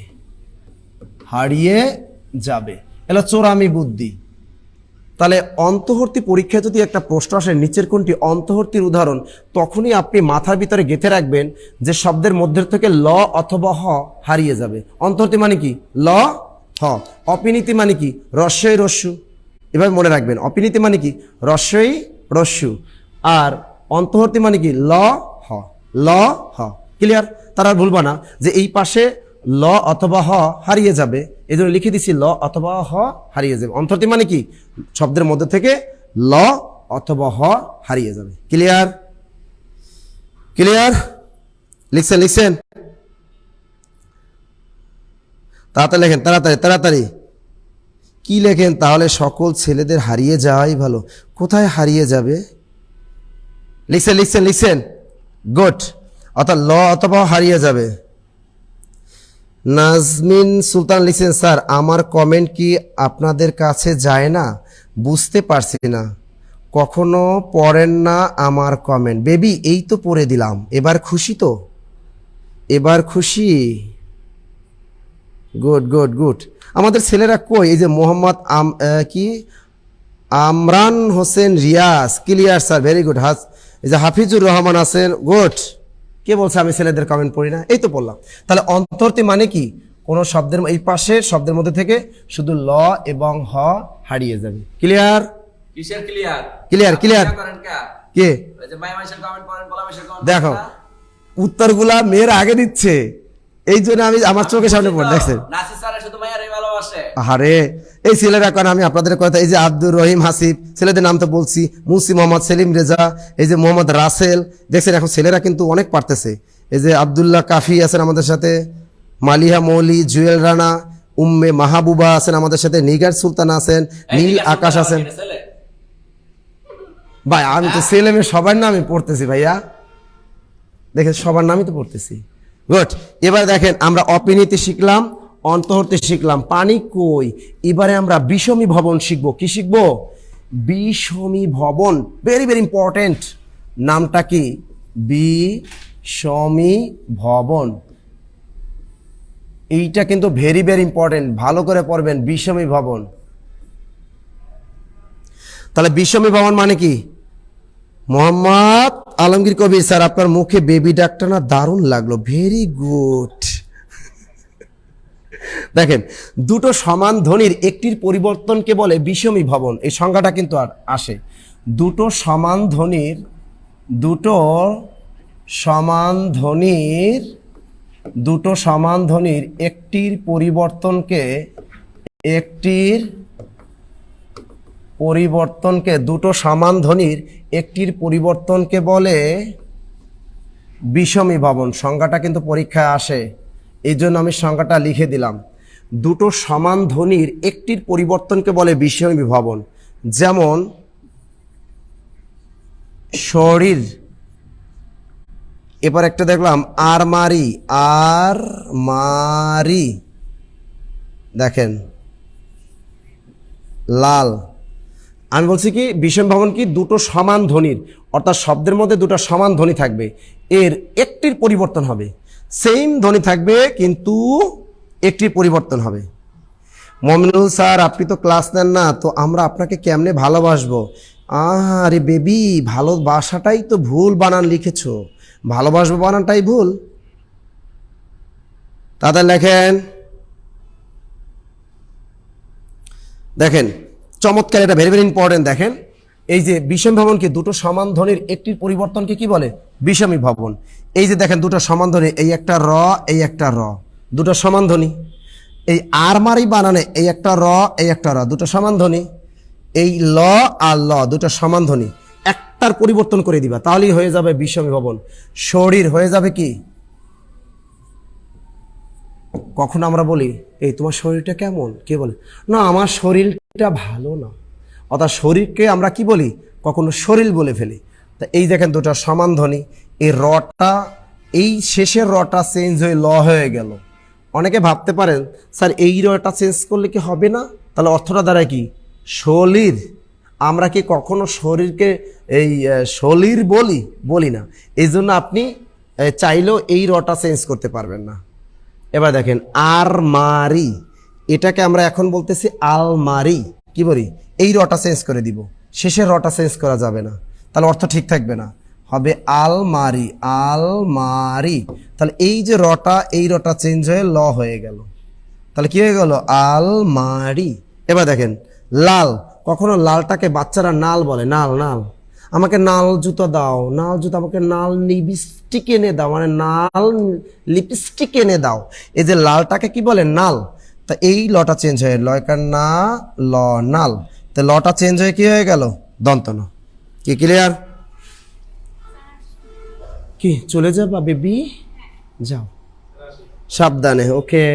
হারিয়ে যাবে। এলো চোরামি বুদ্ধি। তাহলে অন্তহর্তি পরীক্ষায় যদি একটা প্রশ্ন আসে নিচের কোনটি অন্তহর্তির উদাহরণ, তখনই আপনি মাথার ভিতরে গেঁথে রাখবেন যে শব্দের মধ্যে থেকে ল অথবা হ হারিয়ে যাবে। অন্তহর্তি মানে কি, ল হ। অপিনীতি মানে কি, রস্যই রস্যু। এভাবে মনে রাখবেন, অপিনীতি মানে কি, রস্যই রস্যু, আর অন্তহর্তি মানে কি, ল হ, ল হ। ক্লিয়ার? তারা ভুলবা না যে এই পাশে ল অথবা হ হারিয়ে যাবে, এই জন্য লিখে দিচ্ছি ল অথবা হ হারিয়ে যাবে। অন্তর্তি মানে কি, শব্দের মধ্যে থেকে ল অথবা হ হারিয়ে যাবে। ক্লিয়ার? ক্লিয়ার? লিখছেন? লিখছেন? তাড়াতাড়ি লেখেন, তাড়াতাড়ি তাড়াতাড়ি। কি লেখেন তাহলে? সকল ছেলেদের হারিয়ে যাওয়াই ভালো। কোথায় হারিয়ে যাবে? লিখছেন? লিখছেন? লিখছেন? গুড। অর্থাৎ ল অথবা হারিয়ে যাবে। নাজমিন সুলতান লিখছেন, স্যার আমার কমেন্ট কি আপনাদের কাছে যায় না? বুঝতে পারছি না, কখনো পড়েন না আমার কমেন্ট। বেবি এই তো পড়ে দিলাম, এবার খুশি তো? এবার খুশি? Good good good. আমাদের ছেলেরা কই? এই যে Mohammad Amran Hossain Riaz, clear sir, very good. এই যে হাফিজুর রহমান আছেন, গুড। কে বলছে আমি ছেলেদের কমেন্ট পড়ি না? এই তো পড়লাম। তাহলে অন্তর্তি মানে কি, কোন শব্দের এই পাশের শব্দের মধ্যে থেকে শুধু ল এবং হ হারিয়ে যাবে। ক্লিয়ার? কিসের ক্লিয়ার? Clear clear. কে দেখো উত্তরগুলা মেয়ের আগে দিচ্ছে, এই জন্য আমি আমার চোখের সামনে পড়ে দেখছেন। আরে এই ছেলেরা কেন, আমি আপনাদের কথা, এই যে আব্দুর রহিম হাসিব, ছেলেদের নাম তো বলছি, মুন্সি মোহাম্মদ সেলিম রেজা, এই যে মোহাম্মদ রাসেল, দেখছেন এখন ছেলেরা কিন্তু অনেক পারতেছে। এই যে আব্দুল্লাহ কাফি আছেন আমাদের সাথে, মালিহা মৌলি, জুয়েল রানা, উম্মে মাহবুবা আছেন আমাদের সাথে, নিগার সুলতান আছেন, নীল আকাশ আছেন। ভাই আমি তো ছেলে মেয়ে সবার নামই পড়তেছি ভাইয়া, দেখেন সবার নামই তো পড়তেছি। গুড। এবার দেখেন আমরা অপিনীতি শিখলাম, অন্তহর্তি শিখলাম, পানি কই। এবারে আমরা বিষমী ভবন শিখবো। কি শিখবো? বিষমী ভবন, ভেরি ভেরি ইম্পর্টেন্ট। নামটা কি? বিষমী ভবন। এইটা কিন্তু ভেরি ভেরি ইম্পর্টেন্ট, ভালো করে পড়বেন। বিষমী ভবন, তাহলে বিষমী ভবন মানে কি? মোহাম্মদ আলমগীর কবির স্যার, আপনার মুখে বেবি ডাকটা না দারুণ লাগলো, ভেরি গুড। দেখেন, দুটো সমান ধ্বনির একটির পরিবর্তনকে বলে বিষমী ভবন। এই সংজ্ঞাটা কিন্তু আর আসে। দুটো সমান ধ্বনির একটির পরিবর্তনকে বলে বিষমী ভবন। সংজ্ঞাটা কিন্তু পরীক্ষায় আসে, এই জন্য আমি সংজ্ঞাটা লিখে দিলাম। দুটো সমান ধ্বনির একটির পরিবর্তনকে বলে বিষমী ভবন। যেমন শরীর, এবার একটা দেখলাম আরমারি, দেখেন লাল। আমি বলছি কি বিষমী ভবন কি? দুটো সমান ধ্বনির, অর্থাৎ শব্দের মধ্যে দুটো সমান ধ্বনি থাকবে, এর একটির পরিবর্তন হবে। সেম ধ্বনি থাকবে কিন্তু একটির পরিবর্তন হবে। মমিনুল স্যার, আপনি তো ক্লাস নেন না, তো আমরা আপনাকে কেমনে ভালোবাসবো? আরে বেবি, ভালোবাসাটাই তো ভুল বানান লিখেছো, ভালোবাসবো বানানটাই ভুল। তাদের লেখেন, দেখেন চমৎকার, এটা ভেরি ভেরি ইম্পর্টেন্ট। দেখেন, এই যে বিষমী ভবন কি? দুটো সমান ধ্বনির একটির পরিবর্তনকে কি বলে? বিষমী ভবন। এই যে দেখেন দুটো সমান ধ্বনি, এই একটা র, এই একটা র, দুটো সমান ধ্বনি। এই আরমারি বানানে এই একটা র, এই একটা র, দুটো সমান ধ্বনি। এই ল আর ল দুটো সমান ধ্বনি, একটার পরিবর্তন করে দিবা, তাহলেই হয়ে যাবে বিষমী ভবন। শরীর হয়ে যাবে কি? কখন আমরা বলি এই তোমার শরীরটা কেমন, কে বলে না আমার শরীরটা ভালো না, অর্থাৎ শরীরকে আমরা কি বলি? কখনো শরীর বলে ফেলি। তা এই দেখেন দুটো সমান ধ্বনি, এই রটা, এই শেষের রটা চেঞ্জ হয়ে ল হয়ে গেল। অনেকে ভাবতে পারেন স্যার এই রটা চেঞ্জ করলে কি হবে না? তাহলে অর্থটা দাঁড়ায় কি? শরীর। আমরা কি কখনো শরীরকে এই শরীর বলি না, এই জন্য আপনি চাইলেও এই রটা চেঞ্জ করতে পারবেন না। এবার দেখেন আরমারি, এটাকে আমরা এখন বলতেছি আলমারি, কি বলি? এই রটা চেঞ্জ করে দিব, শেষের রটা চেঞ্জ করা যাবে না, তাহলে অর্থ ঠিক থাকবে না, হবে আলমারি। তাহলে এই যে রটা, এই রটা চেঞ্জ হয়ে ল হয়ে গেল, তাহলে কি হয়ে গেল? আলমারি। এবার দেখেন লাল, কখনো লালটাকে বাচ্চারা নাল বলে, নাল, আমাকে নাল জুতো দাও, আমাকে নাল লিপস্টিক এনে দাও, মানে নাল লিপস্টিক এনে দাও। এই যে লালটাকে কি বলে? নাল। তা এই লটা চেঞ্জ হয়ে লয়কার না ল, নাল। তো লটা চেঞ্জ হয়ে কি হয়ে গেল? দন্তন। কি ক্লিয়ার? কি চলে যাবা বেবি? যাও সাবধানে, ওকে।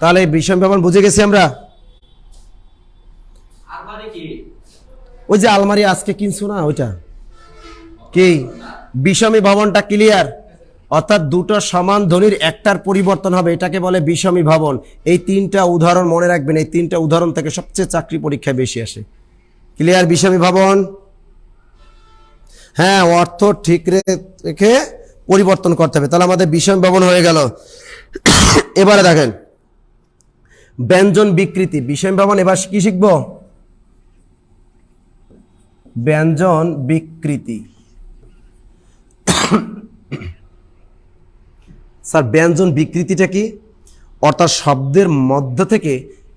তাহলে বিষম ভবন বুঝে গেছি আমরা। ওই যে আলমারি আজকে কিনছো না, ওইটা কি? বিষমী ভবনটা ক্লিয়ার, অর্থাৎ দুটো সমান ধ্বনির একটার পরিবর্তন হবে, এটাকে বলে বিষমী ভবন। এই তিনটা উদাহরণ মনে রাখবেন, এই তিনটা উদাহরণ থেকে সবচেয়ে চাকরি পরীক্ষায় বেশি আসে। ক্লিয়ার? বিষমী ভবন, হ্যাঁ, অর্থ ঠিক রেখে পরিবর্তন করতে হবে, তাহলে আমাদের বিষমী ভবন হয়ে গেল। এবারে দেখেন ব্যঞ্জন বিকৃতি, বিষমী ভবন। এবার কি শিখব? ব্যঞ্জন বিকৃতি। স্যার ব্যঞ্জন বিকৃতিটা কি? অর্থাৎ শব্দের মধ্য থেকে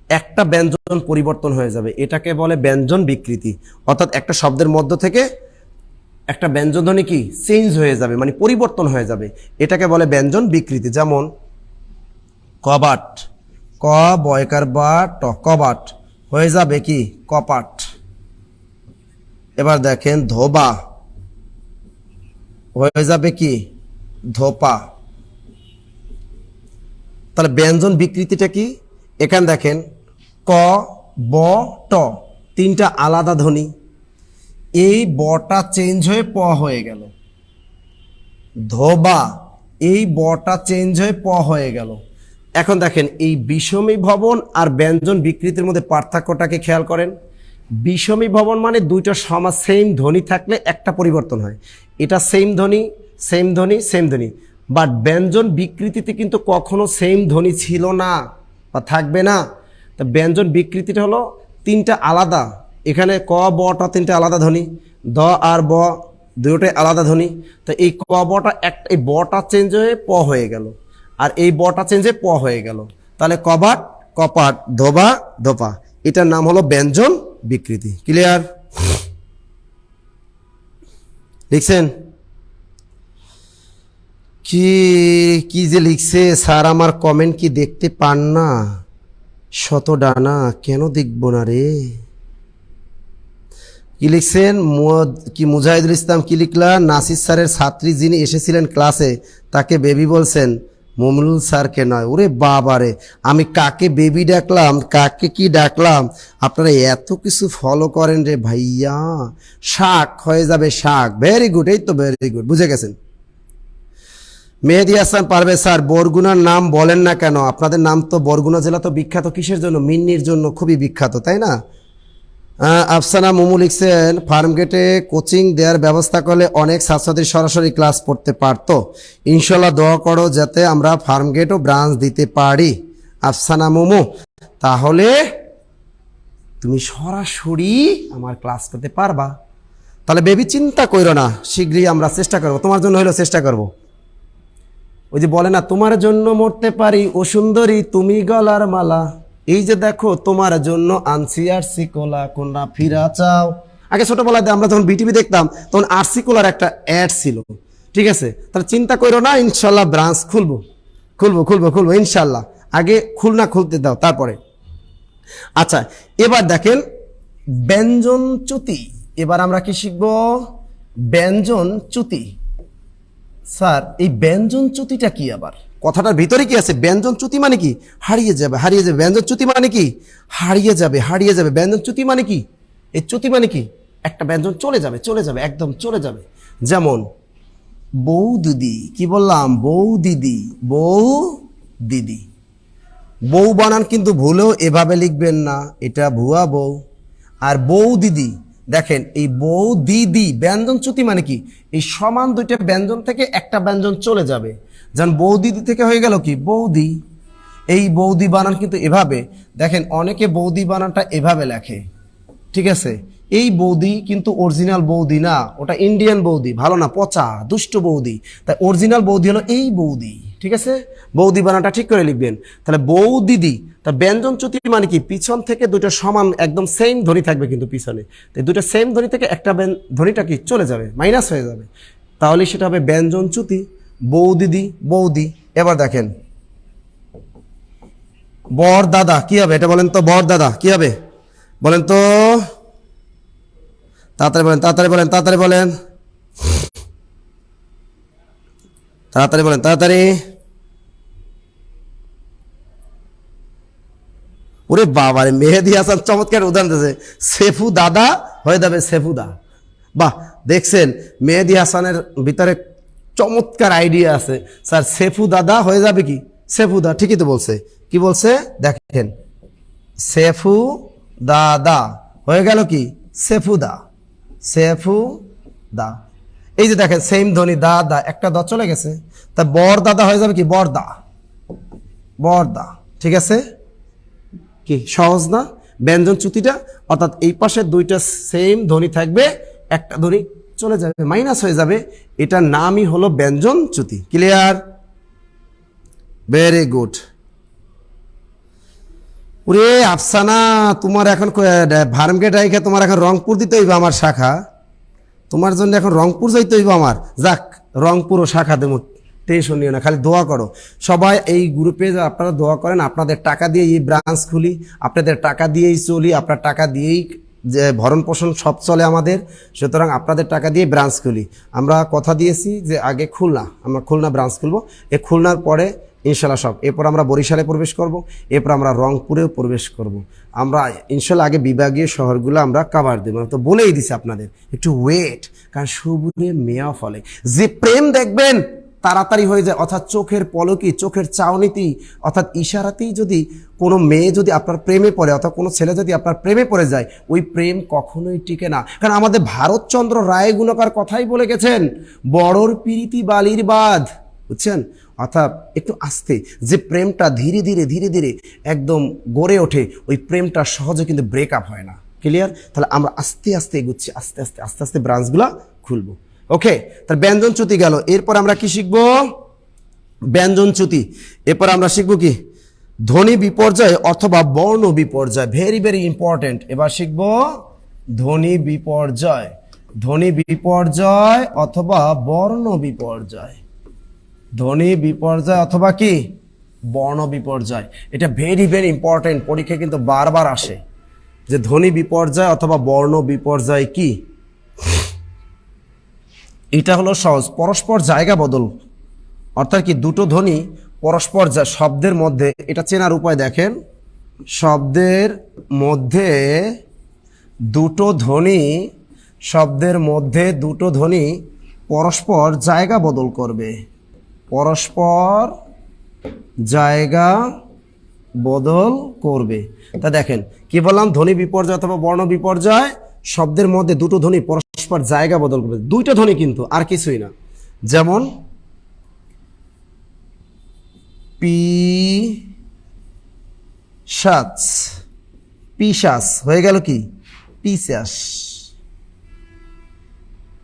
একটা ব্যঞ্জন পরিবর্তন হয়ে যাবে, এটাকে বলে ব্যঞ্জন বিকৃতি। অর্থাৎ একটা শব্দের মধ্য থেকে একটা ব্যঞ্জন ধ্বনি কি চেঞ্জ হয়ে যাবে, মানে পরিবর্তন হয়ে যাবে, এটাকে বলে ব্যঞ্জন বিকৃতি। যেমন কবাট, ক বয়কার বা ট, কবাট হয়ে যাবে কি? কপাট। এবার দেখেন ধোবা হয়ে যাবে কি? ধোপা। তাহলে ব্যঞ্জন বিকৃতিটা কি? এখানে দেখেন ক ব ট, তিনটা আলাদা ধ্বনি, এই বটা চেঞ্জ হয়ে প হয়ে গেল। ধোবা, এই বটা চেঞ্জ হয়ে প হয়ে গেল। এখন দেখেন এই বিষমী ভবন আর ব্যঞ্জন বিকৃতির মধ্যে পার্থক্যটাকে খেয়াল করেন। বিষমী ভবন মানে দুইটা সেম ধ্বনি থাকলে একটা পরিবর্তন হয়, এটা সেম ধ্বনি সেম ধ্বনি সেম ধ্বনি। বাট ব্যঞ্জন বিকৃতিতে কিন্তু কখনো সেম ধ্বনি ছিল না বা থাকবে না। তা ব্যঞ্জন বিকৃতিটা হলো তিনটা আলাদা, এখানে ক বটা তিনটা আলাদা ধ্বনি, দ আর ব দুটোই আলাদা ধ্বনি। তো এই ক বটা একটা, এই বটা চেঞ্জ হয়ে প হয়ে গেল, আর এই বটা চেঞ্জ হয়ে প হয়ে গেল, তাহলে কবাট কপাট, ধোবা ধোপা, এটার নাম হলো ব্যঞ্জন বিকৃতি। ক্লিয়ার? লিখছেন? কি কি যে লিখছে স্যার, আমার কমেন্ট কি দেখতে পান না? শত ডানা কেন দেখবো না রে? কি লিখছেন? কি মুজাহিদুল ইসলাম কি লিখলা? নাসির স্যারের ছাত্রী যিনি এসেছিলেন ক্লাসে তাকে বেবি বলছেন, মমিনুল স্যারকে নয়। ওরে বাবারে, আমি কাকে বেবি ডাকলাম, কাকে কি ডাকলাম? আপনারা এত কিছু ফলো করেন রে ভাইয়া। শাক হয়ে যাবে শাক। ভেরি গুড, এই তো ভেরি গুড, বুঝে গেছেন। মেহেদী হাসান পারভেজ স্যার, বরগুনার নাম বলেন না কেন? আপনাদের নাম তো, বরগুনা জেলা তো বিখ্যাত কিসের জন্য? মিন্নির জন্য খুবই বিখ্যাত, তাই না? আফসানা মোমু লিখছেন, ফার্মগেটে কোচিং দেওয়ার ব্যবস্থা করলে অনেক ছাত্রছাত্রী সরাসরি ক্লাস পড়তে পারতো। ইনশাল্লাহ দোয়া করো যাতে আমরা ফার্মগেটও ব্রাঞ্চ দিতে পারি। আফসানা মোমু, তাহলে তুমি সরাসরি আমার ক্লাস করতে পারবা। তাহলে বেবি চিন্তা করো না, শীঘ্রই আমরা চেষ্টা করবো, তোমার জন্য হলেও চেষ্টা করবো। ওই যে বলে না, তোমার জন্য মরতে পারি ও সুন্দরী তুমি গলার মালা, এই যে দেখো তোমার জন্য আনসি আরসি কোলা, কোনটা ফিরা চাও। আগে ছোটবেলাতে আমরা যখন বিটিভি দেখতাম তখন আরসি কোলার একটা অ্যাড ছিল, ঠিক আছে? তাহলে চিন্তা করো না, ইনশাল্লাহ ব্রাঞ্চ খুলবো খুলবো খুলবো খুলবো ইনশাল্লাহ। আগে খুলতে দাও তারপরে। আচ্ছা, এবার দেখেন ব্যঞ্জন চ্যুতি। এবার আমরা কি শিখবো? ব্যঞ্জন চ্যুতি। স্যার এই ব্যঞ্জন চ্যুতিটা কি? আবার কথাটার ভিতরে কি আছে? ব্যঞ্জন চ্যুতি মানে কি? হারিয়ে যাবে, হারিয়ে যাবে। ব্যঞ্জন চ্যুতি মানে কি? হারিয়ে যাবে, হারিয়ে যাবে। ব্যঞ্জন চ্যুতি মানে কি? এই চ্যুতি মানে কি? একটা ব্যঞ্জন চলে যাবে, চলে যাবে, একদম চলে যাবে। যেমন বউ দিদি, কি বললাম? বউ দিদি, বউ দিদি। বউ বানান কিন্তু ভুলেও এভাবে লিখবেন না, এটা ভুয়া বউ। আর বউ দিদি, দেখেন এই বউ দিদি ব্যঞ্জন চ্যুতি মানে কি? এই সমান দুইটা ব্যঞ্জন থেকে একটা ব্যঞ্জন চলে যাবে। যেমন বউ দিদি থেকে হয়ে গেল কি? বৌদি। এই বৌদি বানান কিন্তু এভাবে, দেখেন অনেকে বৌদি বানানটা এভাবে লেখে, ঠিক আছে? এই বৌদি কিন্তু অরিজিনাল বৌদি না, ওটা ইন্ডিয়ান বৌদি, ভালো না, পচা দুষ্ট বৌদি। তাই অরিজিনাল বৌদি হলো এই বৌদি, ঠিক আছে? বৌদি বানানটা ঠিক করে লিখবেন। তাহলে বউ দিদি, তা ব্যঞ্জন চ্যুতি মানে কি? পিছন থেকে দুটো সমান একদম সেম ধ্বনি থাকবে কিন্তু পিছনে, তাই দুটো সেম ধ্বনি থেকে একটা ধ্বনিটা কি চলে যাবে, মাইনাস হয়ে যাবে, তাহলে সেটা হবে ব্যঞ্জন চ্যুতি। বউ দিদি, বৌদি। এবার দেখেন বর দাদা, কি হবে এটা বলেন তো? বর দাদা কি হবে বলেন তো? তাড়াতাড়ি বলেন, তাড়াতাড়ি বলেন, তাড়াতাড়ি বলেন, তাড়াতাড়ি বলেন, তাড়াতাড়ি। ওরে বাবারে, মেহেদী হাসান চমৎকার উদাহরণ দিয়েছে। সেফু দাদা হয়ে যাবে সেফুদা। বাহ, দেখছেন মেহেদী হাসানের ভিতরে চমৎকার আইডিয়া আছে। স্যার সেফু দাদা হয়ে যাবে কি? সেফুদা। ঠিকই তো বলছে। কি বলছে দেখেন, সেফু দাদা হয়ে গেল কি? সেফুদা, সেফু দা। এই যে দেখেন সেম ধ্বনি, দা দা, একটা দ চলে গেছে। তা বর দাদা হয়ে যাবে কি? বরদা, বরদা। ঠিক আছে? কি সহজ না ব্যঞ্জন চ্যুতিটা? অর্থাৎ এই পাশে দুইটা সেম ধ্বনি থাকবে, একটা ধ্বনি চলে যাবে, মাইনাস হয়ে যাবে, এটার নামই হলো ব্যঞ্জন চ্যুতি। ক্লিয়ার? Very good. ওরে আফসানা, তোমার এখন ফার্মগেট আইখা তোমার এখন রংপুর দিতে হইবে আমার শাখা, তোমার জন্য এখন রংপুর যাইতে হইবে আমার। যাক, রংপুরও শাখা দেবো, টেনশন নিও না, খালি দোয়া করো। সবাই এই গ্রুপে আপনারা দোয়া করেন, আপনাদের টাকা দিয়ে এই ব্রাঞ্চ খুলি, আপনাদের টাকা দিয়েই চলি, আপনার টাকা দিয়েই যে ভরণ পোষণ সব চলে আমাদের। সুতরাং আপনাদের টাকা দিয়ে ব্রাঞ্চ খুলি। আমরা কথা দিয়েছি যে আগে আমরা খুলনা ব্রাঞ্চ খুলবো। এই খুলনার পরে ইনশাল্লাহ সব, এরপর আমরা বরিশালে প্রবেশ করব, এরপর আমরা রংপুরেও প্রবেশ করব। আমরা ইনশাল্লাহ আগে বিভাগীয় শহরগুলো আমরা কাভার দেবো। তো বলেই দিছি আপনাদের একটু ওয়েট, কারণ সবুরে মেয়া ফলে যে প্রেম দেখবেন তাড়াতাড়ি হয়ে যায়, অর্থাৎ চোখের পলকি, চোখের চাউনিতেই, অর্থাৎ ইশারাতেই যদি কোনো মেয়ে যদি আপনার প্রেমে পড়ে, অর্থাৎ কোনো ছেলে যদি আপনার প্রেমে পড়ে যায়, ওই প্রেম কখনোই টিকে না। কারণ আমাদের ভারতচন্দ্র রায় গুণকার কথাই বলে গেছেন, বড়র প্রীতি বালির বাঁধ, বুঝছেন? অর্থাৎ একটু আস্তে, যে প্রেমটা ধীরে ধীরে ধীরে ধীরে একদম গড়ে ওঠে, ওই প্রেমটা সহজে কিন্তু ব্রেকআপ হয় না। ক্লিয়ার? তাহলে আমরা আস্তে আস্তে এগুচ্ছি, আস্তে আস্তে আস্তে আস্তে ব্রাঞ্চগুলো খুলবো। ওকে, তাহলে ব্যঞ্জনচ্যুতি গেল। এরপর আমরা কি শিখবো? ব্যঞ্জনচ্যুতি। এরপর আমরা শিখবো কি? ধ্বনি বিপর্যয় অথবা বর্ণ বিপর্যয়। Very very important. এবার শিখবো ধ্বনি বিপর্যয়, ধ্বনি বিপর্যয় অথবা বর্ণ বিপর্যয়। ধ্বনি বিপর্যয় অথবা কি? বর্ণ বিপর্যয়। এটা ভেরি ভেরি ইম্পর্টেন্ট, পরীক্ষায় কিন্তু বারবার আসে যে ধ্বনি বিপর্যয় অথবা বর্ণ বিপর্যয় কি। এটা হলো সহজ, পরস্পর জায়গা বদল, অর্থাৎ কি দুটো ধ্বনি পরস্পর শব্দের মধ্যে, এটা চেনার উপায় দেখেন, শব্দের মধ্যে দুটো ধ্বনি, শব্দের মধ্যে দুটো ধ্বনি পরস্পর জায়গা বদল করবে, পরস্পর জায়গা বদল করবে। তা দেখেন কি বললাম? ধ্বনি বিপর্যয় অথবা বর্ণ বিপর্যয়, শব্দের মধ্যে দুটো ধ্বনি পরস্পর জায়গা বদল করবে, দুইটা ধ্বনি কিন্তু, আর কিছুই না। যেমন পিশাচ, পিশাচ হয়ে গেল কি? পিশাচ।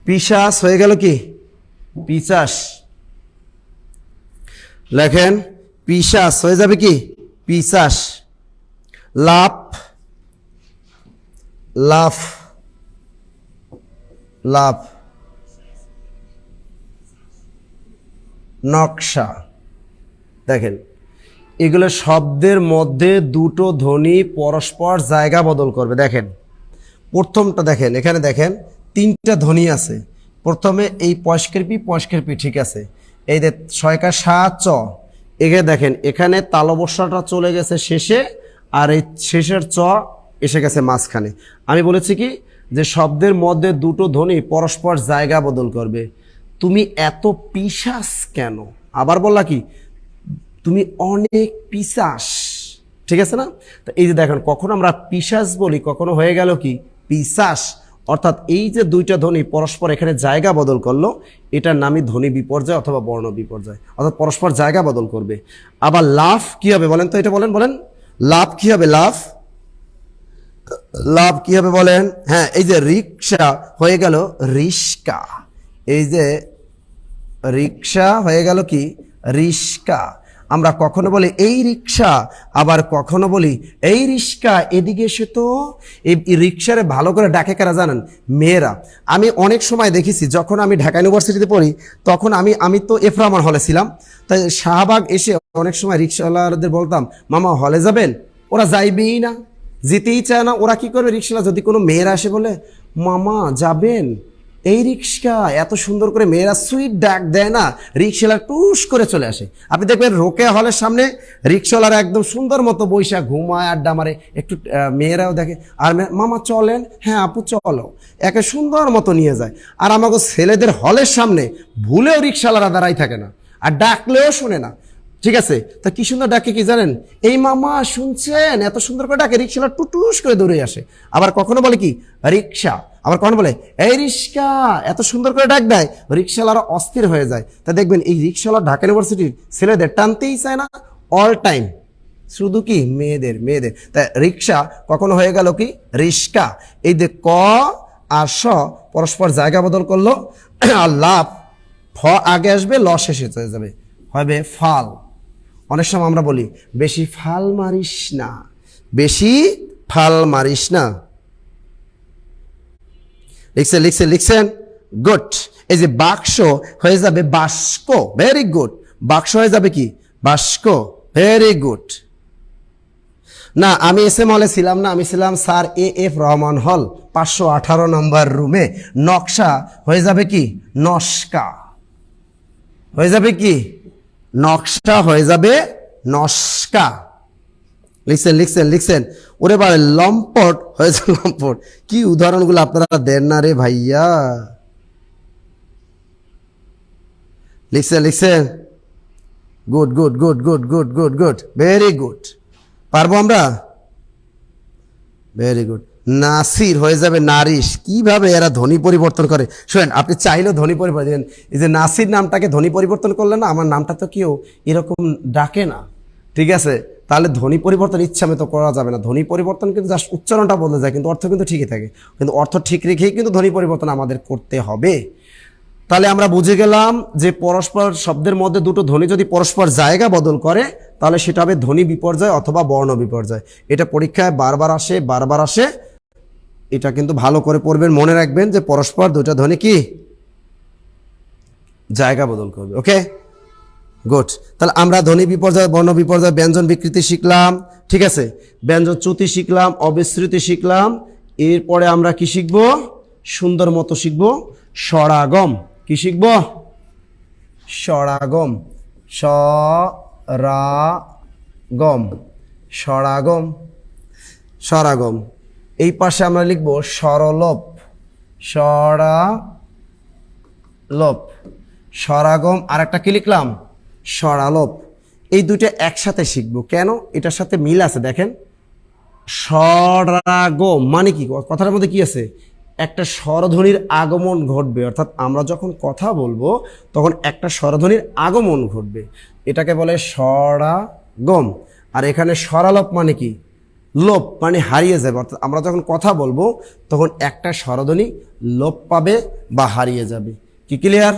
পিশাচ হয়ে গেল কি? পিশাচ। লেখেন পিশাচ হয়ে যাবে কি? পিশাচ। লাফ, লাফ, লাফ। নকশা। দেখেন এগুলো শব্দের মধ্যে দুটো ধ্বনি পরস্পর জায়গা বদল করবে। দেখেন প্রথমটা, দেখেন এখানে দেখেন তিনটা ধ্বনি আছে। প্রথমে এই পয়স্কের পি ঠিক আছে, এই যে ছয়কা সা চ, এখানে দেখেন এখানে তালবস্যাটা চলে গেছে শেষে, আর এই শেষের চ এসে গেছে মাঝখানে। আমি বলেছি কি যে শব্দের মধ্যে দুটো ধ্বনি পরস্পর জায়গা বদল করবে। তুমি এত পিশাচ কেন? আবার বললা কি? তুমি অনেক পিশাচ, ঠিক আছে না? তো এই যে দেখেন, কখনো আমরা পিশাচ বলি, কখনো হয়ে গেল কি? পিশাচ। অর্থাৎ এই যে দুইটা ধ্বনি পরস্পর এখানে জায়গা বদল করলো, এটার নামই ধ্বনি বিপর্যয় অথবা বর্ণ বিপর্যয়, অর্থাৎ পরস্পর জায়গা বদল করবে। আবার লাফ কি হবে বলেন তো? এটা বলেন, বলেন লাফ কি হবে? লাফ, লাভ কি হবে বলেন? হ্যাঁ, এই যে রিক্সা হয়ে গেল রিস্কা, এই যে রিক্সা হয়ে গেল কি? রিস্কা। আমরা কখনো বলি এই রিক্সা, আবার কখনো বলি এই রিস্কা, এদিকে এসে তো। এই রিক্সারে ভালো করে ডাকে কারা জানেন? মেয়েরা। আমি অনেক সময় দেখেছি, যখন আমি ঢাকা ইউনিভার্সিটিতে পড়ি, তখন আমি তো এফ রহমান হলে ছিলাম, তাই শাহবাগ এসে অনেক সময় রিক্সাওয়ালাদের বলতাম, মামা হলে যাবেন? ওরা যাইবেই না, যেতেই চায় না। ওরা কি করবে? রিক্সাওয়ালা যদি কোনো মেয়েরা এসে বলে মামা যাবেন, এই রিক্সা এত সুন্দর করে মেয়েরা সুইট ডাক দেয় না, রিক্সাওয়ালা টুস করে চলে আসে। আপনি দেখবেন রোকেয়া হলের সামনে রিক্সাওয়ালারা একদম সুন্দর মতো বৈশা ঘুমায়, আড্ডা মারে, একটু মেয়েরাও দেখে, আর মামা চলেন, হ্যাঁ আপু চলো, একে সুন্দর মতো নিয়ে যায়। আর আমাকে ছেলেদের হলের সামনে ভুলেও রিক্সাওয়ালারা দাঁড়াই থাকে না, আর ডাকলেও শোনে না, ঠিক আছে? তা কি সুন্দর ডাকে কি জানেন? এই মামা শুনছেন, এত সুন্দর করে ডাকে, রিক্সাওয়ালা টুটুস করে দৌড়ে আসে। আবার কখনো বলে কি? রিক্সা। আবার কখনো বলে এই রিক্সা, এত সুন্দর করে ডাক দেয়, রিক্সাওয়ালারা অস্থির হয়ে যায়। তা দেখবেন এই রিক্সাওয়ালা ঢাকা ইউনিভার্সিটির ছেলেদের টানতেই চায় না, অল টাইম শুধু কি? মেয়েদের, মেয়েদের। তাই রিক্সা কখনো হয়ে গেল কি? রিস্কা। এই যে ক আর স পরস্পর জায়গা বদল করলো, আর লাভ ফ আগে আসবে, ল শেষে চলে যাবে, হবে ফাল। অনেক সময় আমরা বলি বেশি ফাল মারিস না, বেশি ফাল মারিস না। লিখছেন, লিখছেন, লিখছেন, গুড। এই যে বাক্স হয়ে যাবে বাস্ক, ভেরি গুড। বাক্স হয়ে যাবে কি? বাস্ক, ভেরি গুড। না, আমি এস এম হলে ছিলাম না, আমি ছিলাম স্যার এ এফ রহমান হল, 518 নম্বর রুমে। নকশা হয়ে যাবে কি? নস্কা। হয়ে যাবে কি? নকশা হয়ে যাবে নস্কা। লিখছেন, লিখছেন, লিখছেন। ওরে বারে লম্পট হয়েছে লম্পট। কি উদাহরণগুলো আপনারা দেন না রে ভাইয়া। লিখছেন, লিখছেন, good good good good good good good, very good. পারবো আমরা? Very good. নাসির হয়ে যাবে নারিশ। কিভাবে এরা ধ্বনি পরিবর্তন করে? শোনেন, আপনি চাইলেও ধ্বনি পরিবর্তন, এই যে নাসির নামটাকে ধ্বনি পরিবর্তন করলেন না, আমার নামটা তো কেউ এরকম ডাকে না, ঠিক আছে? তাহলে ধ্বনি পরিবর্তন ইচ্ছা মতো করা যাবে না। ধ্বনি পরিবর্তন কিন্তু জাস্ট উচ্চারণটা বদলে যায়, কিন্তু অর্থ কিন্তু ঠিকই থাকে। কিন্তু অর্থ ঠিক রেখেই কিন্তু ধ্বনি পরিবর্তন আমাদের করতে হবে। তাহলে আমরা বুঝে গেলাম যে পরস্পর শব্দের মধ্যে দুটো ধ্বনি যদি পরস্পর জায়গা বদল করে তাহলে সেটা হবে ধ্বনি বিপর্যয় অথবা বর্ণ বিপর্যয়। এটা পরীক্ষায় বারবার আসে। এটা কিন্তু ভালো করে পড়বেন, মনে রাখবেন যে পরস্পর দুটো ধ্বনি কি জায়গা বদল করবে। ওকে, গুড। তাহলে আমরা ধ্বনি বিপর্যয়, বর্ণ বিপর্যয়, ব্যঞ্জন বিকৃতি শিখলাম, ঠিক আছে? ব্যঞ্জন চ্যুতি শিখলাম, অবিশ্রুতি শিখলাম। এরপরে আমরা কি শিখব? সুন্দর মতো শিখব স্বরাগম। কি শিখব? স্বরাগম। স্বরাগম, স্বরাগম, স্বরাগম। এই পাশে আমরা লিখব স্বরলোপ। স্বরালোপ, স্বরাগম। আর একটা কি লিখলাম? স্বরালোপ। এই দুটো একসাথে শিখবো। কেন? এটার সাথে মিল আছে, দেখেন। স্বরাগম মানে কি? কথাটার মধ্যে কি আছে? একটা স্বরধ্বনির আগমন ঘটবে, অর্থাৎ আমরা যখন কথা বলবো তখন একটা স্বরধ্বনির আগমন ঘটবে, এটাকে বলে স্বরাগম। আর এখানে স্বরালোপ মানে কি? লোপ মানে হারিয়ে যাবে, অর্থাৎ আমরা যখন কথা বলবো তখন একটা স্বরধ্বনি লোপ পাবে বা হারিয়ে যাবে। কি ক্লিয়ার?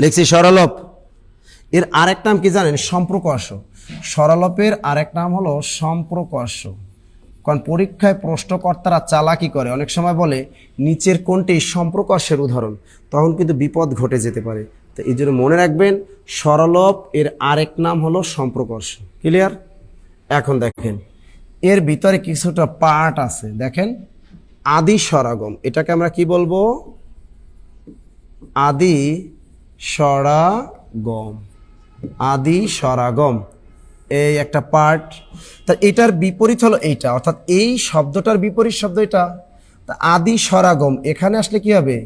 লিখছি স্বরলোপ। এর আরেক নাম কি জানেন? সম্প্রকর্ষ। স্বরলোপের আরেক নাম হলো সম্প্রকর্ষ। কারণ পরীক্ষায় প্রশ্নকর্তারা চালাকি করে, অনেক সময় বলে নিচের কোনটি সম্প্রকর্ষের উদাহরণ, তখন কিন্তু বিপদ ঘটে যেতে পারে। তো এই জন্য মনে রাখবেন স্বরলোপ এর আরেক নাম হলো সম্প্রকর্ষ। ক্লিয়ার? এখন দেখেন এর ভিতরে কিছুটা পার্ট আছে, দেখেন। আদি স্বরাগম, এটাকে আমরা কি বলবো? আদি স্বরাগম। আদি স্বরাগম এই একটা পার্ট। তা এটার বিপরীত হলো এইটা, অর্থাৎ এই শব্দটার বিপরীত শব্দ এটা। তা আদি স্বরাগম এখানে আসলে কি হবে?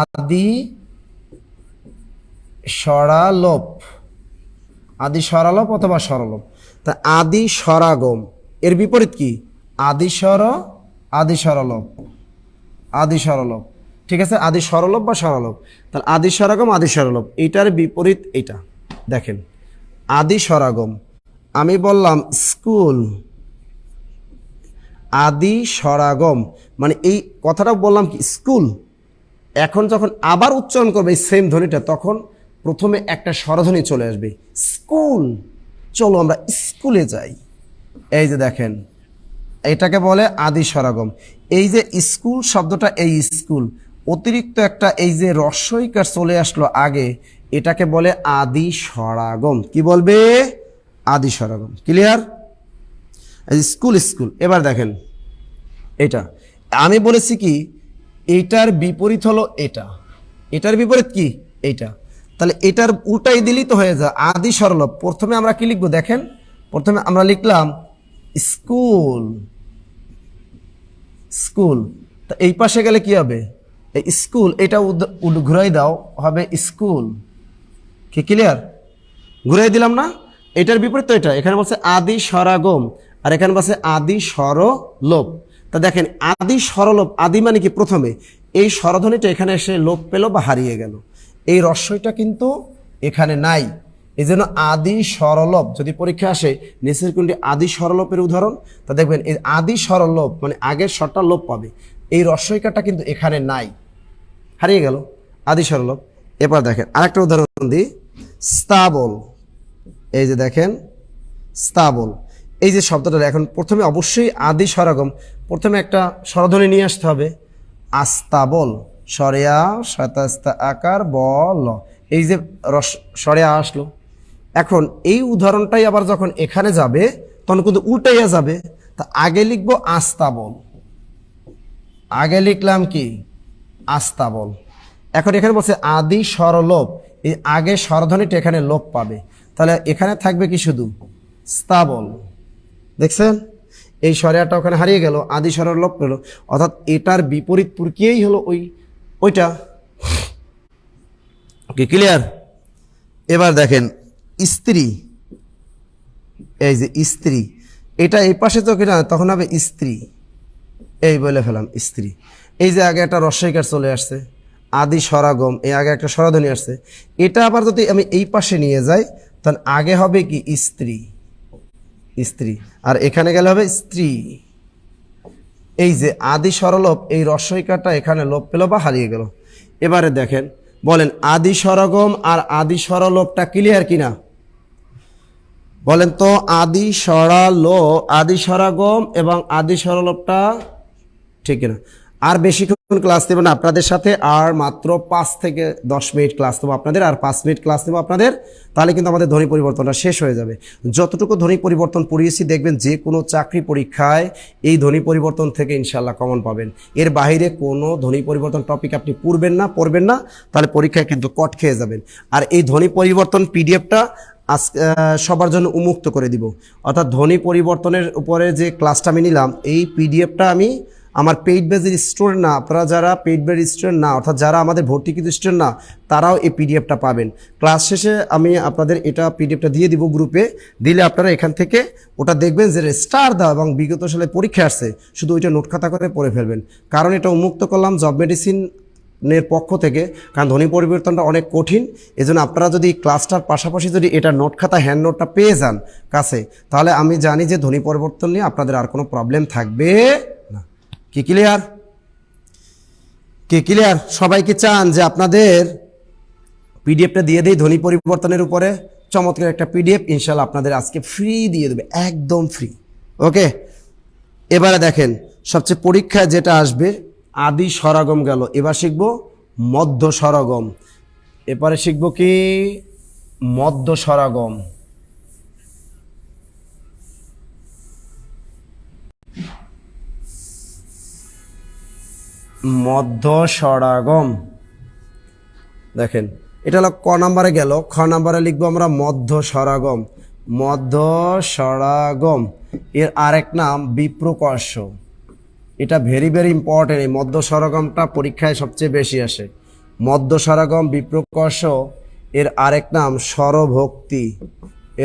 আদি স্বরালোপ। আদি স্বরালোপ অথবা স্বরলোপ। তা আদি স্বরাগম এর বিপরীত কি? আদি স্বরলোপ। আদি স্বরলোপ, ঠিক আছে? আদি স্বরলোপ বা স্বরলোপ। তাহলে আদি স্বরাগম, আদি স্বরলোপ, এইটার বিপরীত এইটা। দেখেন আদি স্বরাগম, আমি বললাম স্কুল। আদি স্বরাগম মানে এই কথাটা বললাম কি? স্কুল। এখন যখন আবার উচ্চারণ করবে এই সেম ধ্বনিটা, তখন প্রথমে একটা স্বরধ্বনি চলে আসবে, স্কুল। চলো আমরা স্কুলে যাই। এই যে দেখেন, এটাকে বলে আদি স্বরাগম। এই যে স্কুল শব্দটা, এই স্কুল অতিরিক্ত একটা এই যে রস্বইকার চলে আসলো আগে, এটাকে বলে আদি স্বরাগম। কি বলবে? আদি স্বরাগম। ক্লিয়ার? School, school. এবার দেখেন এটা আমি বলেছি কি এইটার বিপরীত হলো এটা, এটার বিপরীত কি? এইটা। তাহলে এটার উল্টাই দিলেই তো হয়ে যায় আদি স্বরলোপ। প্রথমে আমরা কি লিখবো? দেখেন প্রথমে আমরা লিখলাম স্কুল, স্কুল। তা এই পাশে গেলে কি হবে? এই স্কুল, এটা ঘুরাই দাও, হবে স্কুল। কি ক্লিয়ার? ঘুরাই দিলাম না? এটার বিপরীত তো এটা। এখানে বলছে আদি স্বরাগম আর এখানে বলছে আদি স্বরলোপ। তা দেখেন আদি স্বরলোপ, আদি মানে কি? প্রথমে। এই স্বরধ্বনিটা এখানে এসে লোপ পেল বা হারিয়ে গেল, এই রস্বইটা কিন্তু এখানে নাই। এই জন্য আদি স্বরলোপ যদি পরীক্ষা আসে নিচের কোনটি আদি স্বরলোপের উদাহরণ, তা দেখবেন এই আদি স্বরলোপ মানে আগের স্বরটা লোপ পাবে, এই রস্বইকাটা কিন্তু এখানে নাই, হারিয়ে গেল, আদি স্বরলোপ। এবার দেখেন আরেকটা উদাহরণ দিই, স্থাবল। এই যে দেখেন স্থাবল, এই যে শব্দটা, এখন প্রথমে অবশ্যই আদি স্বরাগম, প্রথমে একটা স্বরধ্বনি নিয়ে আসতে হবে, আস্তাবল। সরেয়া শতাস্তা আকার বল, এই যে সরেয়া আসলো। এখন এই উদাহরণটাই আবার যখন এখানে যাবে তখন কিন্তু উল্টাইয়া যাবে। তা আগে লিখবো আস্তাবল, আগে লিখলাম কি? আস্তাবল। এখন এখানে বলছে আদি স্বরলোপ, এই আগে স্বরধ্বনিটা এখানে লোপ পাবে, তাহলে এখানে থাকবে কি? শুধু স্থাবল। দেখছেন এই স্বরেয়াটা ওখানে হারিয়ে গেল, আদি স্বরের লোপ পেল, অর্থাৎ এটার বিপরীত প্রক্রিয়াই হলো ওইটা। ওকে, ক্লিয়ার? এবার দেখেন স্ত্রী, এই যে স্ত্রী, এটা এই পাশে তো কিনা তখন হবে স্ত্রী। এই বলে ফেলাম স্ত্রী। এই যে আগে একটা রস্বইকার চলে আসছে, আদি স্বরাগম, এই আগে একটা স্বরধ্বনি আসছে, এটা আবার যদি আমি এই পাশে নিয়ে যাই তখন আগে হবে কি স্ত্রী, স্ত্রী, আর এখানে গেলে হবে স্ত্রী। এই যে আদি স্বরলোপ, এই রস্বইকারটা এখানে লোপ পেল বা হারিয়ে গেল। এবারে দেখেন, বলেন আদি স্বরগম আর আদি স্বরলোপটা ক্লিয়ার কিনা? বলেন তো আদি আদি স্বরাগম এবং আদি স্বরলোপটা ঠিক কিনা? আর বেশিক্ষণ ক্লাস নেব না আপনাদের সাথে, আর মাত্র 5 থেকে 10 মিনিট ক্লাস নেবো আপনাদের, আর 5 মিনিট ক্লাস নেবো আপনাদের, তাহলে কিন্তু আমাদের ধ্বনি পরিবর্তনটা শেষ হয়ে যাবে। যতটুকু ধ্বনি পরিবর্তন পড়িয়েছি দেখবেন যে কোনো চাকরি পরীক্ষায় এই ধ্বনি পরিবর্তন থেকে ইনশাল্লাহ কমন পাবেন। এর বাইরে কোনো ধ্বনি পরিবর্তন টপিক আপনি পড়বেন না, তাহলে পরীক্ষায় কিন্তু কট খেয়ে যাবেন। আর এই ধ্বনি পরিবর্তন পিডিএফটা আজ সবার জন্য উন্মুক্ত করে দিব, অর্থাৎ ধ্বনি পরিবর্তনের উপরে যে ক্লাসটা আমি নিলাম, এই পিডিএফটা আমি আমার পেইড বেজের স্টুডেন্ট না, আপনারা যারা পেইড বেজ স্টুডেন্ট না, অর্থাৎ যারা আমাদের ভর্তিকৃত স্টুডেন্ট না, তারাও এই পিডিএফটা পাবেন। ক্লাস শেষে আমি আপনাদের এটা পিডিএফটা দিয়ে দিব গ্রুপে, দিলে আপনারা এখান থেকে ওটা দেখবেন যে স্টার দাও এবং বিগত সালে পরীক্ষা আসছে, শুধু ওইটা নোট খাতা করে পড়ে ফেলবেন। কারণ এটা উন্মুক্ত করলাম জব মেডিসিনের পক্ষ থেকে, কারণ ধ্বনি পরিবর্তনটা অনেক কঠিন। এজন্য আপনারা যদি ক্লাসটার পাশাপাশি যদি এটা নোট খাতা হ্যান্ড নোটটা পেয়ে যান কাছে, তাহলে আমি জানি যে ধ্বনি পরিবর্তন নিয়ে আপনাদের আর কোনো প্রবলেম থাকবে না। কি ক্লিয়ার? কি ক্লিয়ার? সবাই কি চান যে আপনাদের পিডিএফটা দিয়ে দেই ধ্বনি পরিবর্তনের উপরে? চমৎকার একটা পিডিএফ ইনশাল্লাহ আপনাদের আজকে ফ্রি দিয়ে দেবে, একদম ফ্রি। ওকে, এবারে দেখেন সবচেয়ে পরীক্ষায় যেটা আসবে, আদি স্বরাগম গেল, এবার শিখব মধ্য স্বরাগম। এবারে শিখব কি মধ্য স্বরাগম। মধ্য স্বরাগম দেখেন, এটা হলো ক নাম্বারে গেল। খ নাম্বারে লিখবো আমরা মধ্য স্বরাগম। মধ্য স্বরাগম এর আরেক নাম বিপ্রকর্ষ। এটা ভেরি ভেরি ইম্পর্টেন্ট। এই মধ্য স্বরাগমটা পরীক্ষায় সবচেয়ে বেশি আসে। মধ্য স্বরাগম বিপ্রকর্ষ এর আরেক নাম স্বরভক্তি।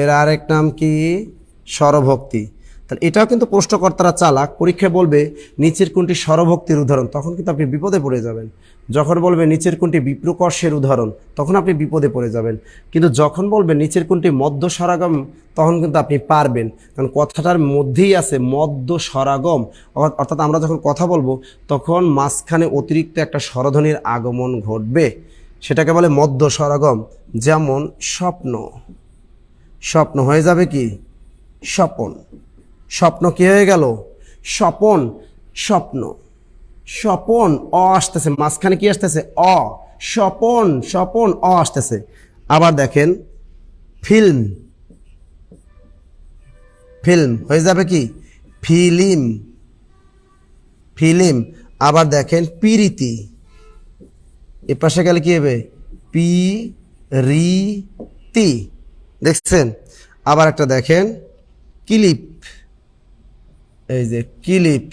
এর আরেক নাম কি? স্বরভক্তি। তাহলে এটাও কিন্তু প্রশ্নকর্তারা চালাক, পরীক্ষায় বলবে নিচের কোনটি স্বরভক্তির উদাহরণ, তখন কিন্তু আপনি বিপদে পড়ে যাবেন। যখন বলবে নিচের কোনটি বিপ্রকর্ষের উদাহরণ, তখন আপনি বিপদে পড়ে যাবেন। কিন্তু যখন বলবে নিচের কোনটি মধ্য স্বরাগম, তখন কিন্তু আপনি পারবেন, কারণ কথাটার মধ্যেই আছে মধ্য স্বরাগম। অর্থাৎ আমরা যখন কথা বলবো তখন মাঝখানে অতিরিক্ত একটা স্বরধ্বনির আগমন ঘটবে, সেটাকে বলে মধ্য স্বরাগম। যেমন স্বপ্ন, স্বপ্ন হয়ে যাবে কি স্বপন। স্বপ্ন কি হয়ে গেল? স্বপন। স্বপ্ন, স্বপন অ আসতেছে, মাঝখানে কি আসতেছে? অ। স্বপন, স্বপন অ আসতেছে। আবার দেখেন ফিল্ম, ফিল্ম হয়ে যাবে কি ফিলিম, ফিলিম। আবার দেখেন পিরিতি, এ পাশে গেলে কি হবে? পি রি তি। দেখছেন? আবার একটা দেখেন ক্লিপ, এই যে ক্লিপ,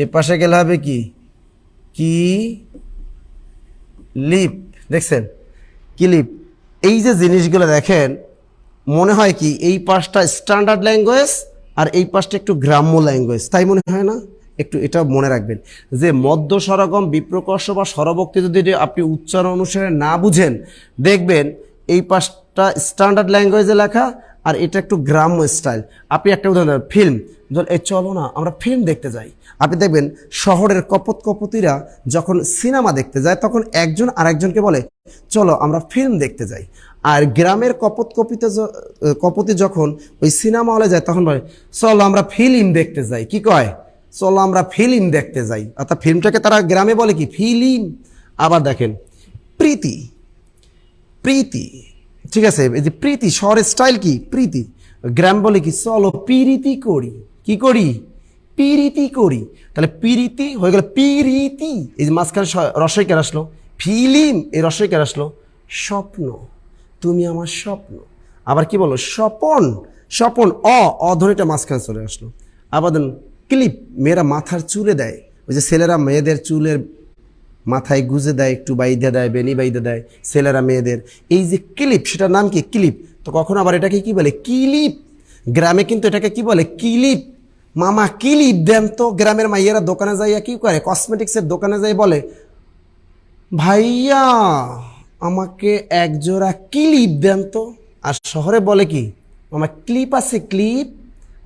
এ পাশে গেলে হবে কি? কি লিপ। দেখছেন? ক্লিপ। এই যে জিনিসগুলো দেখেন, মনে হয় কি এই পাশটা স্ট্যান্ডার্ড ল্যাঙ্গুয়েজ আর এই পাশটা একটু গ্রাম্য ল্যাঙ্গুয়েজ, তাই মনে হয় না? একটু এটা মনে রাখবেন যে মধ্য স্বরাগম বিপ্রকর্ষ বা স্বরভক্তি যদি আপনি উচ্চারণ অনুসারে না বুঝেন, দেখবেন এই পাশটা স্ট্যান্ডার্ড ল্যাঙ্গুয়েজে লেখা আর এটা একটু গ্রাম্য স্টাইল। আপনি একটা উদাহরণ দেন, ফিল্ম। এই চলো না আমরা ফিল্ম দেখতে যাই, আপনি দেখবেন শহরের কপতিরা যখন সিনেমা দেখতে যায় তখন একজন আরেকজনকে বলে চলো আমরা ফিল্ম দেখতে যাই। আর গ্রামের কপতি যখন ওই সিনেমা হলে যায় তখন বলে চলো আমরা ফিল্ম দেখতে যাই। কি কয়? চলো আমরা ফিল্ম দেখতে যাই। অর্থাৎ ফিল্মটাকে তারা গ্রামে বলে কি ফিল্ম। আবার দেখেন প্রীতি, প্রীতি, ঠিক আছে, এই যে প্রীতি শহরের স্টাইল কি প্রীতি, গ্রাম বলে কি চলো পিরিতি করি। কি করি? পিরিতি করি। তাহলে পিরিতি হয়ে গেল পিরিতি, এই যে মাঝখানে রসইকার আসলো। ফিলিম, এই রসইকার আসলো। স্বপ্ন, তুমি আমার স্বপ্ন। আবার কি বলো? স্বপন, স্বপন অধ্বনিটা মাঝখানে চলে আসলো। আবার দেন ক্লিপ, মেয়েরা মাথার চুলে দেয়, ওই যে ছেলেরা মেয়েদের চুলের মাথায় গুজে দেয়, একটু বাইদে দেয়, বেনি বাইদে দেয় ছেলেরা মেয়েদের, এই যে ক্লিপ, সেটার নাম কি? ক্লিপ। তো কখন আবার এটাকে কি বলে? কিলিপ। গ্রামে কিন্তু এটাকে কি বলে? কিলিপ। মামা ক্লিপ দেন তো। গ্রামের মাইয়েরা দোকানে যাইয়া কি করে, কসমেটিক্সের দোকানে যাই বলে ভাইয়া আমাকে এক জোড়া ক্লিপ দেন তো। আর শহরে বলে কি, আমার ক্লিপ আছে ক্লিপ,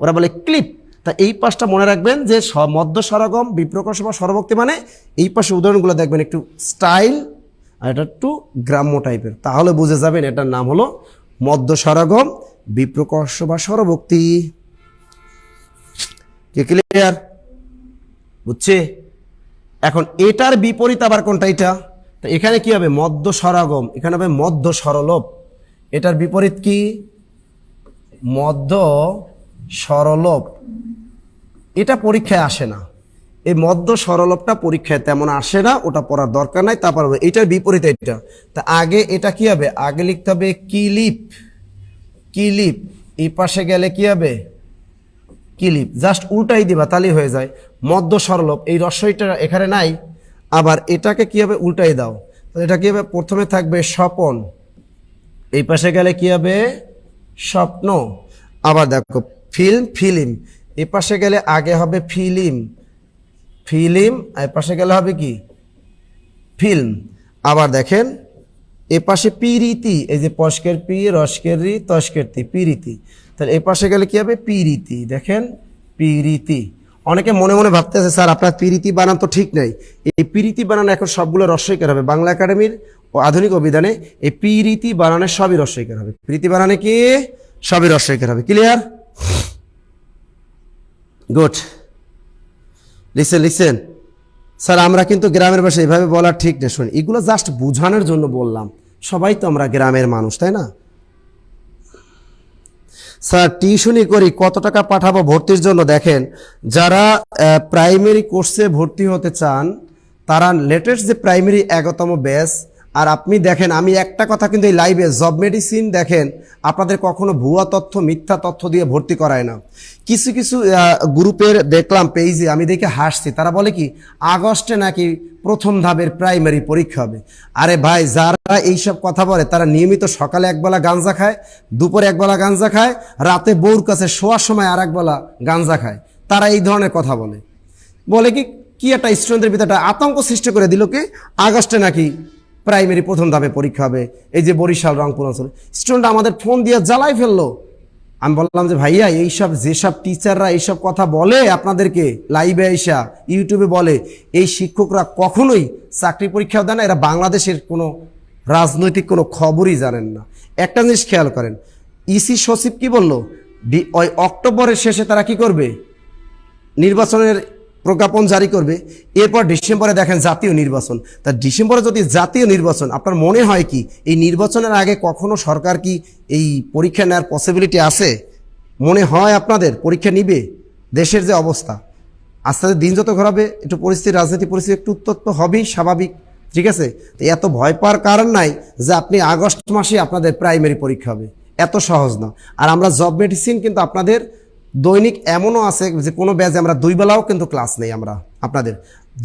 ওরা বলে ক্লিপ। তা এই পাশটা মনে রাখবেন যে মধ্য স্বরগম, বিপ্রকর্ষ বা স্বরভক্তি মানে এই পাশে উদাহরণগুলো দেখবেন একটু স্টাইল আর এটা একটু গ্রাম্য টাইপের, তাহলে বুঝে যাবেন এটার নাম হলো মধ্য স্বরগম, বিপ্রকর্ষ বা স্বরভক্তি। কে ক্লিয়ার? বুঝছে? এখন এটার বিপরীত আবার কোনটা? এটা তো এখানে কি হবে? মধ্য স্বরাগম, এখানে হবে মধ্য স্বরলোপ। এটার বিপরীত কি? মধ্য স্বরলোপ। এটা পরীক্ষায় আসে না, এই মধ্য স্বরলোপটা পরীক্ষায় তেমন আসে না, ওটা পড়ার দরকার নাই। তারপর এটার বিপরীত এটা, তা আগে এটা কি হবে? আগে লিখতে হবে কিলিপ। কিলিপ এই পাশে গেলে কি হবে? কিলিপ। জাস্ট উল্টাই দিবা তাহলেই হয়ে যায়। মধ্য স্বরলোপ, এই রস্বইটা এখানে নাই, আবার এটাকে কি হবে? উল্টাই দাও। তো এটা কি হবে? প্রথমে থাকবে স্বপন, এই পাশে গেলে কি হবে? স্বপ্ন। আবার দেখো ফিল্ম, ফিলিম, এই পাশে গেলে আগে হবে ফিলিম, ফিলিম, এই পাশে গেলে হবে কি? ফিল্ম। আবার দেখেন এ পাশে পিরিতি, এই যে পস্কের পি, রস্কের রি, তস্কের তি, পিরিতি। তাহলে এ পাশে গেলে কি হবে? পিরিতি। দেখেন পিরিতি। অনেকে মনে মনে ভাবতেছে স্যার আপনার পিরিতি বানান তো ঠিক নাই। এই পিরিতি বানান এখন সবগুলো রস্বইকার হবে। বাংলা একাডেমির ও আধুনিক অভিধানে এই পিরিতি বানানে সবই রস্বইকার হবে। পিরিতি বানানে কি? সবই রস্বইকার হবে। Clear? Good. Listen listen sir, আমরা কিন্তু গ্রামের ভাষায় এভাবে বলার ঠিক না। শুন, এগুলো জাস্ট বোঝানোর জন্য বললাম, সবাই তো আমরা গ্রামের মানুষ, তাই না? স্যার টিউশনি করি, কত টাকা পাঠাবো ভর্তির জন্য? দেখেন, যারা প্রাইমারি কোর্সে ভর্তি হতে চান তারা লেটেস্ট যে প্রাইমারি 11তম ব্যাচ, আর আপনি দেখেন আমি একটা কথা কিন্তু এই লাইভে জব মেডিসিন দেখেন আপনাদের কখনো ভুয়া তথ্য, মিথ্যা তথ্য দিয়ে ভর্তি করায় না। কিছু কিছু গ্রুপের দেখলাম পেজে, আমি দেখে হাসছি, তারা বলে কি আগস্টে নাকি প্রথম ধাপের প্রাইমারি পরীক্ষা হবে। আরে ভাই, যারা এইসব কথা বলে তারা নিয়মিত সকালে একবেলা গাঞ্জা খায়, দুপুরে একবেলা গাঞ্জা খায়, রাতে বউর কাছে শোয়ার সময় আর একবেলা গাঞ্জা খায়। তারা এই ধরনের কথা বলে। বলে কি কি একটা স্টুডেন্টদের ভিতরে একটা আতঙ্ক সৃষ্টি করে দিল কি আগস্টে নাকি প্রাইমারি প্রথম ধাপে পরীক্ষা হবে। এই যে বরিশাল, রংপুর অঞ্চলে স্টুডেন্ট আমাদের ফোন দিয়ে জ্বালাই ফেললো। আমি বললাম যে ভাইয়া, এইসব যেসব টিচাররা এইসব কথা বলে আপনাদেরকে লাইভে আইসা ইউটিউবে বলে, এই শিক্ষকরা কখনোই চাকরি পরীক্ষাও দেয় না, এরা বাংলাদেশের কোনো রাজনৈতিক কোনো খবরই জানেন না। একটা জিনিস খেয়াল করেন, ইসি সচিব কি বললো? ওই অক্টোবরের শেষে তারা কি করবে? নির্বাচনের প্রজ্ঞাপন জারি করবে। এরপর ডিসেম্বরে দেখেন জাতীয় নির্বাচন। তা ডিসেম্বরে যদি জাতীয় নির্বাচন, আপনার মনে হয় কি এই নির্বাচনের আগে কখনো সরকার কি এই পরীক্ষা নেওয়ার পসিবিলিটি আছে? মনে হয় আপনাদের পরীক্ষা নিবে? দেশের যে অবস্থা, আস্তে আস্তে দিন যত ঘোরাবে একটু পরিস্থিতি, রাজনীতি পরিস্থিতি একটু উত্তপ্ত হবেই, স্বাভাবিক। ঠিক আছে? তো এত ভয় পাওয়ার কারণ নাই যে আপনি আগস্ট মাসে আপনাদের প্রাইমারি পরীক্ষা হবে, এত সহজ না। আর আমরা জব মেডিসিন কিন্তু আপনাদের দৈনিক এমনও আছে যে কোনো ব্যাচে আমরা 2 বেলাও কিন্তু ক্লাস নেই। আমরা আপনাদের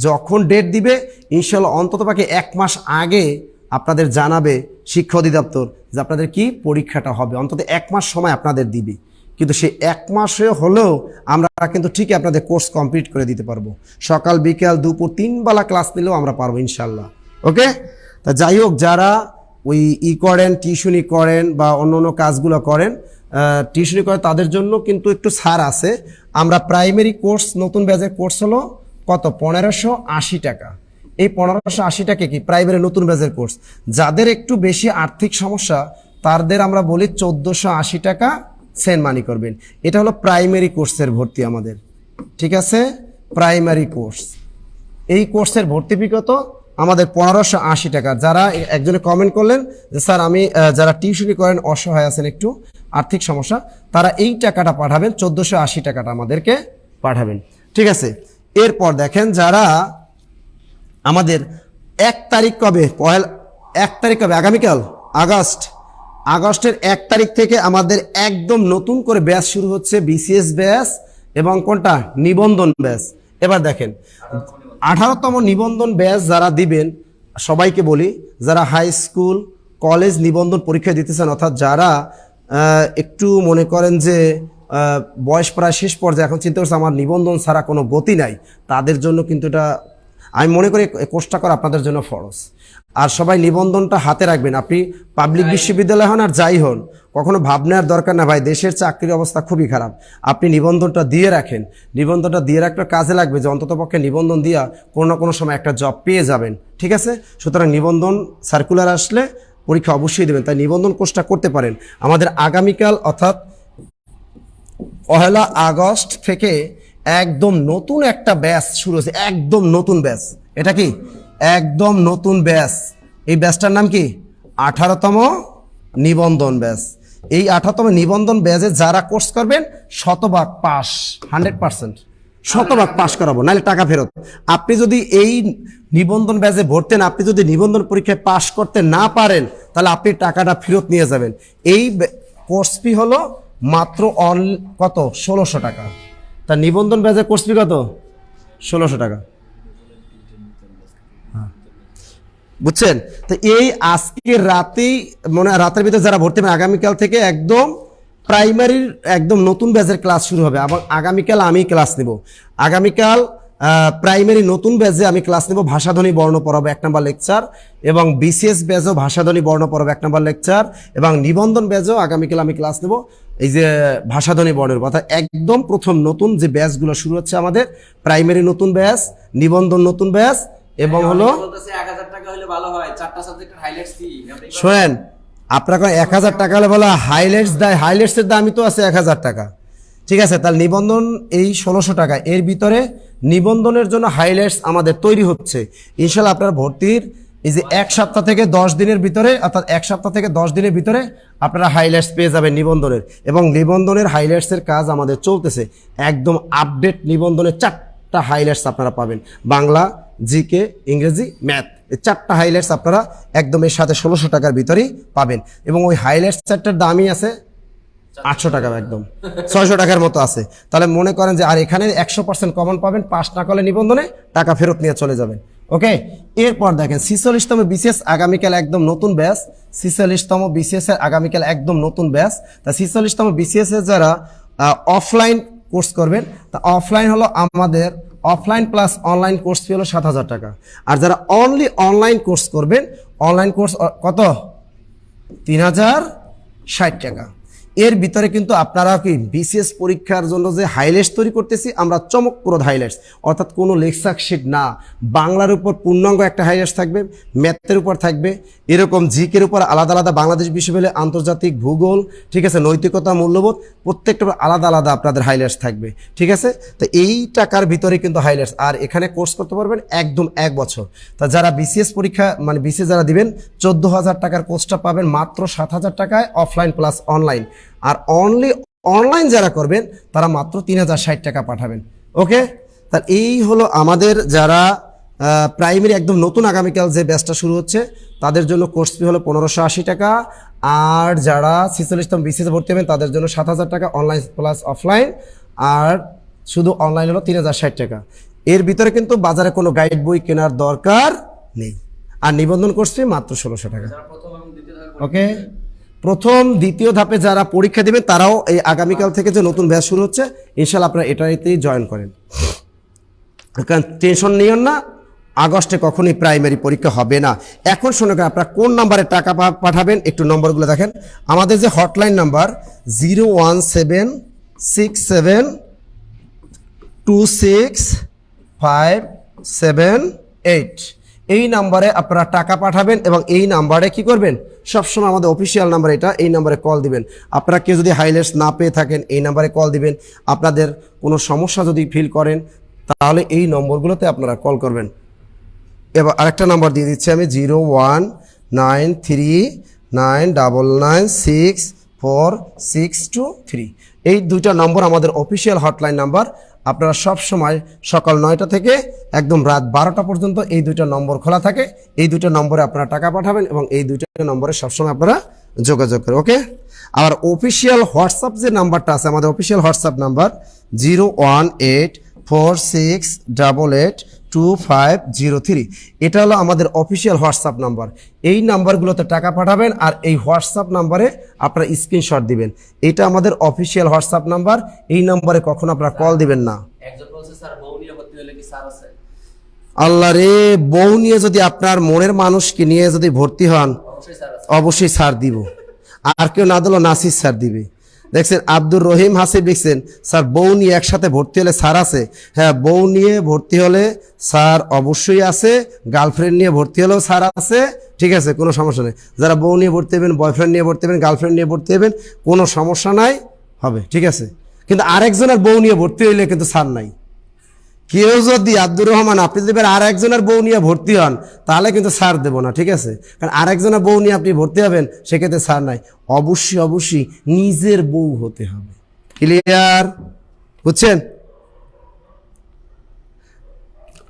যখন ডেট দিবে ইনশাল্লাহ অন্তত পাকে 1 মাস আগে আপনাদের জানাবে শিক্ষা অধিদপ্তর যে আপনাদের কি পরীক্ষাটা হবে, অন্তত 1 মাস সময় আপনাদের দিবে। কিন্তু সেই 1 মাসে হলেও আমরা কিন্তু ঠিকই আপনাদের কোর্স কমপ্লিট করে দিতে পারবো। সকাল বিকাল দুপুর 3 বেলা ক্লাস নিলেও আমরা পারবো ইনশাল্লাহ। ওকে? তা যাই হোক, যারা ওই করেন, টিউশনি করেন বা অন্য অন্য কাজগুলো করেন, টিউশনি করে তাদের জন্য কিন্তু একটু ছাড় আছে। আমরা প্রাইমারি কোর্স, নতুন ব্যাচের কোর্স হলো কত? 1580 টাকা। এই 1580 টাকা কি প্রাইমারি নতুন ব্যাচের কোর্স। যাদের একটু বেশি আর্থিক সমস্যা তাদের আমরা বলি 1480 টাকা সেন্ড মানি করবেন। এটা হলো প্রাইমারি কোর্সের ভর্তি আমাদের। ঠিক আছে? প্রাইমারি কোর্স, এই কোর্সের ভর্তি ফি কত? আমাদের 1580 টাকা। যারা একজনে কমেন্ট করলেন যে স্যার আমি যারা টিউশনি করেন অসহায় আছেন, একটু আর্থিক সমস্যা, তারা এই টাকাটা পাঠাবেন, 1480 টাকাটা আমাদেরকে পাঠাবেন। ঠিক আছে? এরপর দেখেন, যারা আমাদের 1 তারিখ কবে? 1 তারিখ কবে? আগামীকাল আগস্টের 1 তারিখ থেকে আমাদের একদম নতুন করে ব্যাচ শুরু হচ্ছে, বিসিএস ব্যাচ এবং কোনটা? নিবন্ধন ব্যাচ। এবার দেখেন 18তম নিবন্ধন ব্যাচ যারা দিবেন, সবাইকে বলি যারা হাই স্কুল কলেজ নিবন্ধন পরীক্ষা দিতেছেন, অর্থাৎ যারা একটু মনে করেন যে বয়স প্রায় শেষ পর্যায়ে, এখন চিন্তা করছে আমার নিবন্ধন ছাড়া কোনো গতি নাই, তাদের জন্য কিন্তু এটা আমি মনে করি কোর্সটা করা আপনাদের জন্য ফরজ। আর সবাই নিবন্ধনটা হাতে রাখবেন। আপনি পাবলিক বিশ্ববিদ্যালয় হন আর যাই হন, কখনো ভাবনার দরকার না ভাই, দেশের চাকরির অবস্থা খুবই খারাপ। আপনি নিবন্ধনটা দিয়ে রাখেন, নিবন্ধনটা দিয়ে রাখলে কাজে লাগবে, যে অন্ততপক্ষে নিবন্ধন দিয়া কোনো না কোনো সময় একটা জব পেয়ে যাবেন, ঠিক আছে? সুতরাং নিবন্ধন সার্কুলার আসলে পরীক্ষা অবশ্যই দেবেন, তাই নিবন্ধন কোর্সটা করতে পারেন। আমাদের আগামীকাল অর্থাৎ 1 আগস্ট থেকে একদম নতুন একটা ব্যাচ শুরু হয়েছে, একদম নতুন ব্যাচ। এটা কি একদম নতুন ব্যাচ? এই ব্যাচটার নাম কি? 18তম নিবন্ধন ব্যাচ। এই 18তম নিবন্ধন ব্যাচে যারা কোর্স করবেন শতভাগ পাস, 100% শতভাগ পাস করাবো, নাহলে টাকা ফেরত। আপনি যদি এই নিবন্ধন ব্যাচে ভর্তেন, আপনি যদি নিবন্ধন পরীক্ষায় পাস করতে না পারেন, তাহলে আপনি টাকাটা ফেরত নিয়ে যাবেন। এই কোর্স ফি হলো মাত্র কত? 1600 টাকা। তা নিবন্ধন ব্যাচের কোর্স ফি কত? 1600 টাকা, বুঝছেন? তো এই আজকে রাতেই রাতের ভিতরে যারা ভর্তি হবে, আগামীকাল থেকে একদম প্রাইমারির একদম নতুন ব্যাচের ক্লাস শুরু হবে। এবং আগামীকাল আমি ক্লাস নেব, আগামীকাল প্রাইমারি নতুন ব্যাচে আমি ক্লাস নেব, ভাষাধ্বনি বর্ণ পড়াবো 1 নম্বর লেকচার, এবং বিসিএস ব্যাচও ভাষাধ্বনি বর্ণ পড়াবো 1 নম্বর লেকচার, এবং নিবন্ধন ব্যাচও আগামীকাল আমি ক্লাস নেব এই যে ভাষাধ্বনি বর্ণের কথা। একদম প্রথম নতুন যে ব্যাচগুলো শুরু হচ্ছে আমাদের, প্রাইমারি নতুন ব্যাচ, নিবন্ধন নতুন ব্যাচ, এবং হলো 1000 টাকা হলে ভালো হয়, 4টা সাবজেক্টের হাইলাইটস দিই। শোনেন, আপনারা 1000 টাকা হলে বলা হাইলাইটস দেয়, হাইলাইটসের দামই তো আছে 1000 টাকা, ঠিক আছে? তাহলে নিবন্ধন এই 1600 টাকা, এর ভিতরে নিবন্ধনের জন্য হাইলাইটস আমাদের তৈরি হচ্ছে। ইনশাল্লাহ আপনার ভর্তির এই যে 1 সপ্তাহ থেকে 10 দিনের ভিতরে, অর্থাৎ 1 সপ্তাহ থেকে 10 দিনের ভিতরে আপনারা হাইলাইটস পেয়ে যাবেন নিবন্ধনের। এবং নিবন্ধনের হাইলাইটসের কাজ আমাদের চলতেছে, একদম আপডেট নিবন্ধনের 4টা হাইলাইটস আপনারা পাবেন, বাংলা, জিকে, ইংরেজি, ম্যাথ, এই 4টা হাইলাইটস আপনারা একদম এর সাথে 1600 টাকার ভিতরেই পাবেন। এবং ওই হাইলাইটস সেটটার দামই আছে 800 টাকা, একদম 600 টাকার মতো আছে। তাহলে মনে করেন যে আর এখানে 100% কমন পাবেন, পাস না করলে নিবন্ধনে টাকা ফেরত নিয়ে চলে যাবেন, ওকে? এরপর দেখেন 46তম বিসিএস আগামীকাল একদম নতুন ব্যাচ, 46তম বিসিএস এর আগামীকাল একদম নতুন ব্যাচ। তা 46তম বিসিএস এর যারা অফলাইন কোর্স করবেন, তা অফলাইন হলো আমাদের offline plus online course fee হলো 7000 টাকা। আর যারা অনলি অনলাইন কোর্স করবেন, অনলাইন কোর্স কত? 3060 টাকা। এর ভিতরে কিন্তু আপনারা কি বিসিএস পরীক্ষার জন্য যে হাইলাইটস তৈরি করতেছি আমরা, চমকপ্রদ হাইলাইটস, অর্থাৎ কোনো লেকচার শিট না, বাংলার উপর পূর্ণাঙ্গ একটা হাইলাইটস থাকবে, ম্যাথের উপর থাকবে, এরকম জিকের উপর আলাদা আলাদা, বাংলাদেশ বিশ্ববিদ্যালয়, আন্তর্জাতিক, ভূগোল, ঠিক আছে, নৈতিকতা, মূল্যবোধ, প্রত্যেকটা আলাদা আলাদা আপনাদের হাইলাইটস থাকবে, ঠিক আছে? তো এই টাকার ভিতরে কিন্তু হাইলাইটস। আর এখানে কোর্স করতে পারবেন একদম 1 বছর। তা যারা বিসিএস পরীক্ষা বিসিএস যারা দিবেন, 14000 টাকার কোর্সটা পাবেন মাত্র 7000 টাকায়, অফলাইন প্লাস অনলাইন। আর অনলি অনলাইন যারা করবেন তারা মাত্র 3060 টাকা পাঠাবেন, ওকে? তার এই হলো আমাদের যারা প্রাইমারি একদম নতুন আগামীকাল যে ব্যাচটা শুরু হচ্ছে, তাদের জন্য কোর্স ফি হলো 1580 টাকা। আর যারা 46তম বিসিএস ভর্তি হবেন তাদের জন্য 7000 টাকা, অনলাইন প্লাস অফলাইন। আর শুধু অনলাইন হলো 3060 টাকা। এর ভিতরে কিন্তু বাজারে কোনো গাইড বই কেনার দরকার নেই। আর নিবন্ধন কোর্স ফি মাত্র 1600 টাকা, ওকে? প্রথম দ্বিতীয় ধাপে যারা পরীক্ষা দেবেন তারাও এই আগামীকাল থেকে যে নতুন ব্যাচ শুরু হচ্ছে, ইনশাল্লাহ আপনারা এটাতেই জয়েন করেন, কারণ টেনশন নিয়েন না, আগস্টে কখনোই প্রাইমারি পরীক্ষা হবে না। এখন শুনে আপনারা কোন নাম্বারে টাকা পাঠাবেন, একটু নম্বরগুলো দেখেন। আমাদের যে হটলাইন নাম্বার 01767265578, এই নাম্বারে আপনারা টাকা পাঠাবেন। এবং এই নাম্বারে কি করবেন, সবসময় আমাদের অফিসিয়াল নাম্বার এটা, এই নাম্বারে কল দিবেন। আপনারা কেউ যদি হাইলাইটস না পেয়ে থাকেন, এই নাম্বারে কল দিবেন। আপনাদের কোনো সমস্যা যদি ফিল করেন, তাহলে এই নম্বরগুলোতে আপনারা কল করবেন। এবার আরেকটা নাম্বার দিয়ে দিচ্ছি আমি, 01939996463। এই 2টা নম্বর আমাদের অফিসিয়াল হটলাইন নাম্বার। আপনারা সব সময় সকাল 9টা থেকে একদম রাত 12টা পর্যন্ত এই 2টা নম্বর খোলা থাকে। এই 2টা নম্বরে আপনারা টাকা পাঠাবেন এবং এই 2টা নম্বরে সবসময় আপনারা যোগাযোগ করেন, ওকে? আর অফিসিয়াল হোয়াটসঅ্যাপ যে নাম্বারটা আছে, আমাদের অফিসিয়াল হোয়াটসঅ্যাপ নাম্বার 0184688 2503। এটা হলো আমাদের অফিসিয়াল হোয়াটসঅ্যাপ নাম্বার। এই নাম্বারগুলোতে টাকা পাঠাবেন আর এই হোয়াটসঅ্যাপ নাম্বারে আপনারা স্ক্রিনশট দিবেন। এটা আমাদের অফিসিয়াল হোয়াটসঅ্যাপ নাম্বার। এই নাম্বারে কখনো আপনারা কল দিবেন না। একজন বলছে স্যার বউ নিয়ে ভর্তি হলে কি স্যার আছে? আল্লাহ রে, বউ নিয়ে যদি আপনার মনের মানুষকে নিয়ে যদি ভর্তি হন, অবশ্যই স্যার আছে। অবশ্যই স্যার দিব। আর কেউ না দিল নাসির স্যার দিবে। দেখছেন আব্দুর রহিম হাসিব লিখছেন, স্যার বউ নিয়ে একসাথে ভর্তি হলে স্যার আছে? হ্যাঁ, বউ নিয়ে ভর্তি হলে স্যার অবশ্যই আছে, গার্লফ্রেন্ড নিয়ে ভর্তি হলেও স্যার আছে, ঠিক আছে, কোনো সমস্যা নেই। যারা বউ নিয়ে ভর্তি হবেন, বয়ফ্রেন্ড নিয়ে ভর্তি হবেন, গার্লফ্রেন্ড নিয়ে ভর্তি হবেন, কোনো সমস্যা নাই, হবে, ঠিক আছে। কিন্তু আরেকজনের বউ নিয়ে ভর্তি হইলে কিন্তু স্যার নাই। কেউ যদি আব্দুর রহমান আপনি যদি আর একজনের বউ নিয়ে ভর্তি হন তাহলে কিন্তু ছাড় দেবো না, ঠিক আছে। কারণ আরেকজনের বউ নিয়ে আপনি ভর্তি হবেন, সেক্ষেত্রে ছাড় নাই। অবশ্যই অবশ্যই নিজের বউ হতে হবে। ক্লিয়ার? বুঝছেন?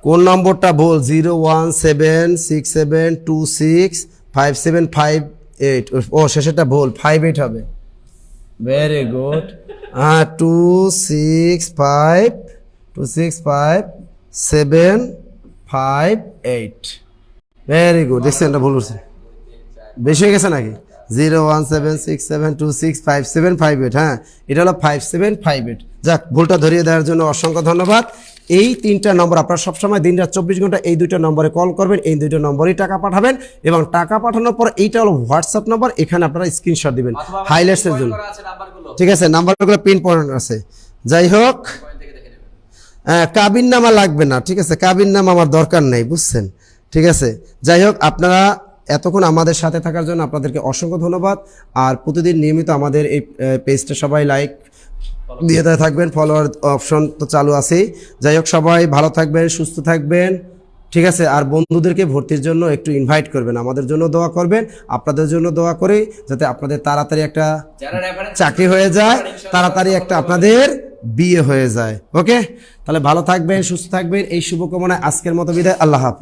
কোন নম্বরটা ভুল? 01767265758। ও শেষেরটা ভুল, 58 হবে। Very good. 2652758। Very good. দেখছেন এটা ভুল করছে, বেশি হয়ে গেছে নাকি? 01767265758। হ্যাঁ, এটা হলো 5758। যাক, ভুলটা ধরিয়ে দেওয়ার জন্য অসংখ্য ধন্যবাদ। এই 3টা নম্বর আপনারা সবসময় দিন রাত 24 ঘন্টা এই 2টা নম্বরে কল করবেন, এই 2টা নম্বরেই টাকা পাঠাবেন এবং টাকা পাঠানোর পর এইটা হলো হোয়াটসঅ্যাপ নাম্বার, এখানে আপনারা স্ক্রিনশট দিবেন হাইলাইটসের জন্য, ঠিক আছে। নাম্বারগুলো পিন পয়েন্ট আছে। যাই হোক, কাবিন নামা লাগবে না, ঠিক আছে, কাবিন নামা আমার দরকার নেই, বুঝছেন, ঠিক আছে। যাই হোক, আপনারা এতক্ষণ আমাদের সাথে থাকার জন্য আপনাদেরকে অসংখ্য ধন্যবাদ। আর প্রতিদিন নিয়মিত আমাদের এই পেজটা সবাই লাইক দিয়ে থাকবেন, ফলোয়ার অপশন তো চালু আছেই। যাই হোক, সবাই ভালো থাকবেন, সুস্থ থাকবেন, ঠিক আছে। আর বন্ধুদেরকে ভর্তির জন্য একটু ইনভাইট করবেন, আমাদের জন্য দোয়া করবেন, আপনাদের জন্য দোয়া করি, যাতে আপনাদের তাড়াতাড়ি একটা চাকরি হয়ে যায়, তাড়াতাড়ি একটা আপনাদের বিয়ে হয়ে যায়। ওকে, তাহলে ভালো থাকবেন, সুস্থ থাকবেন, এই শুভকামনায় আজকের মতো বিদায়। আল্লাহ হাফেজ।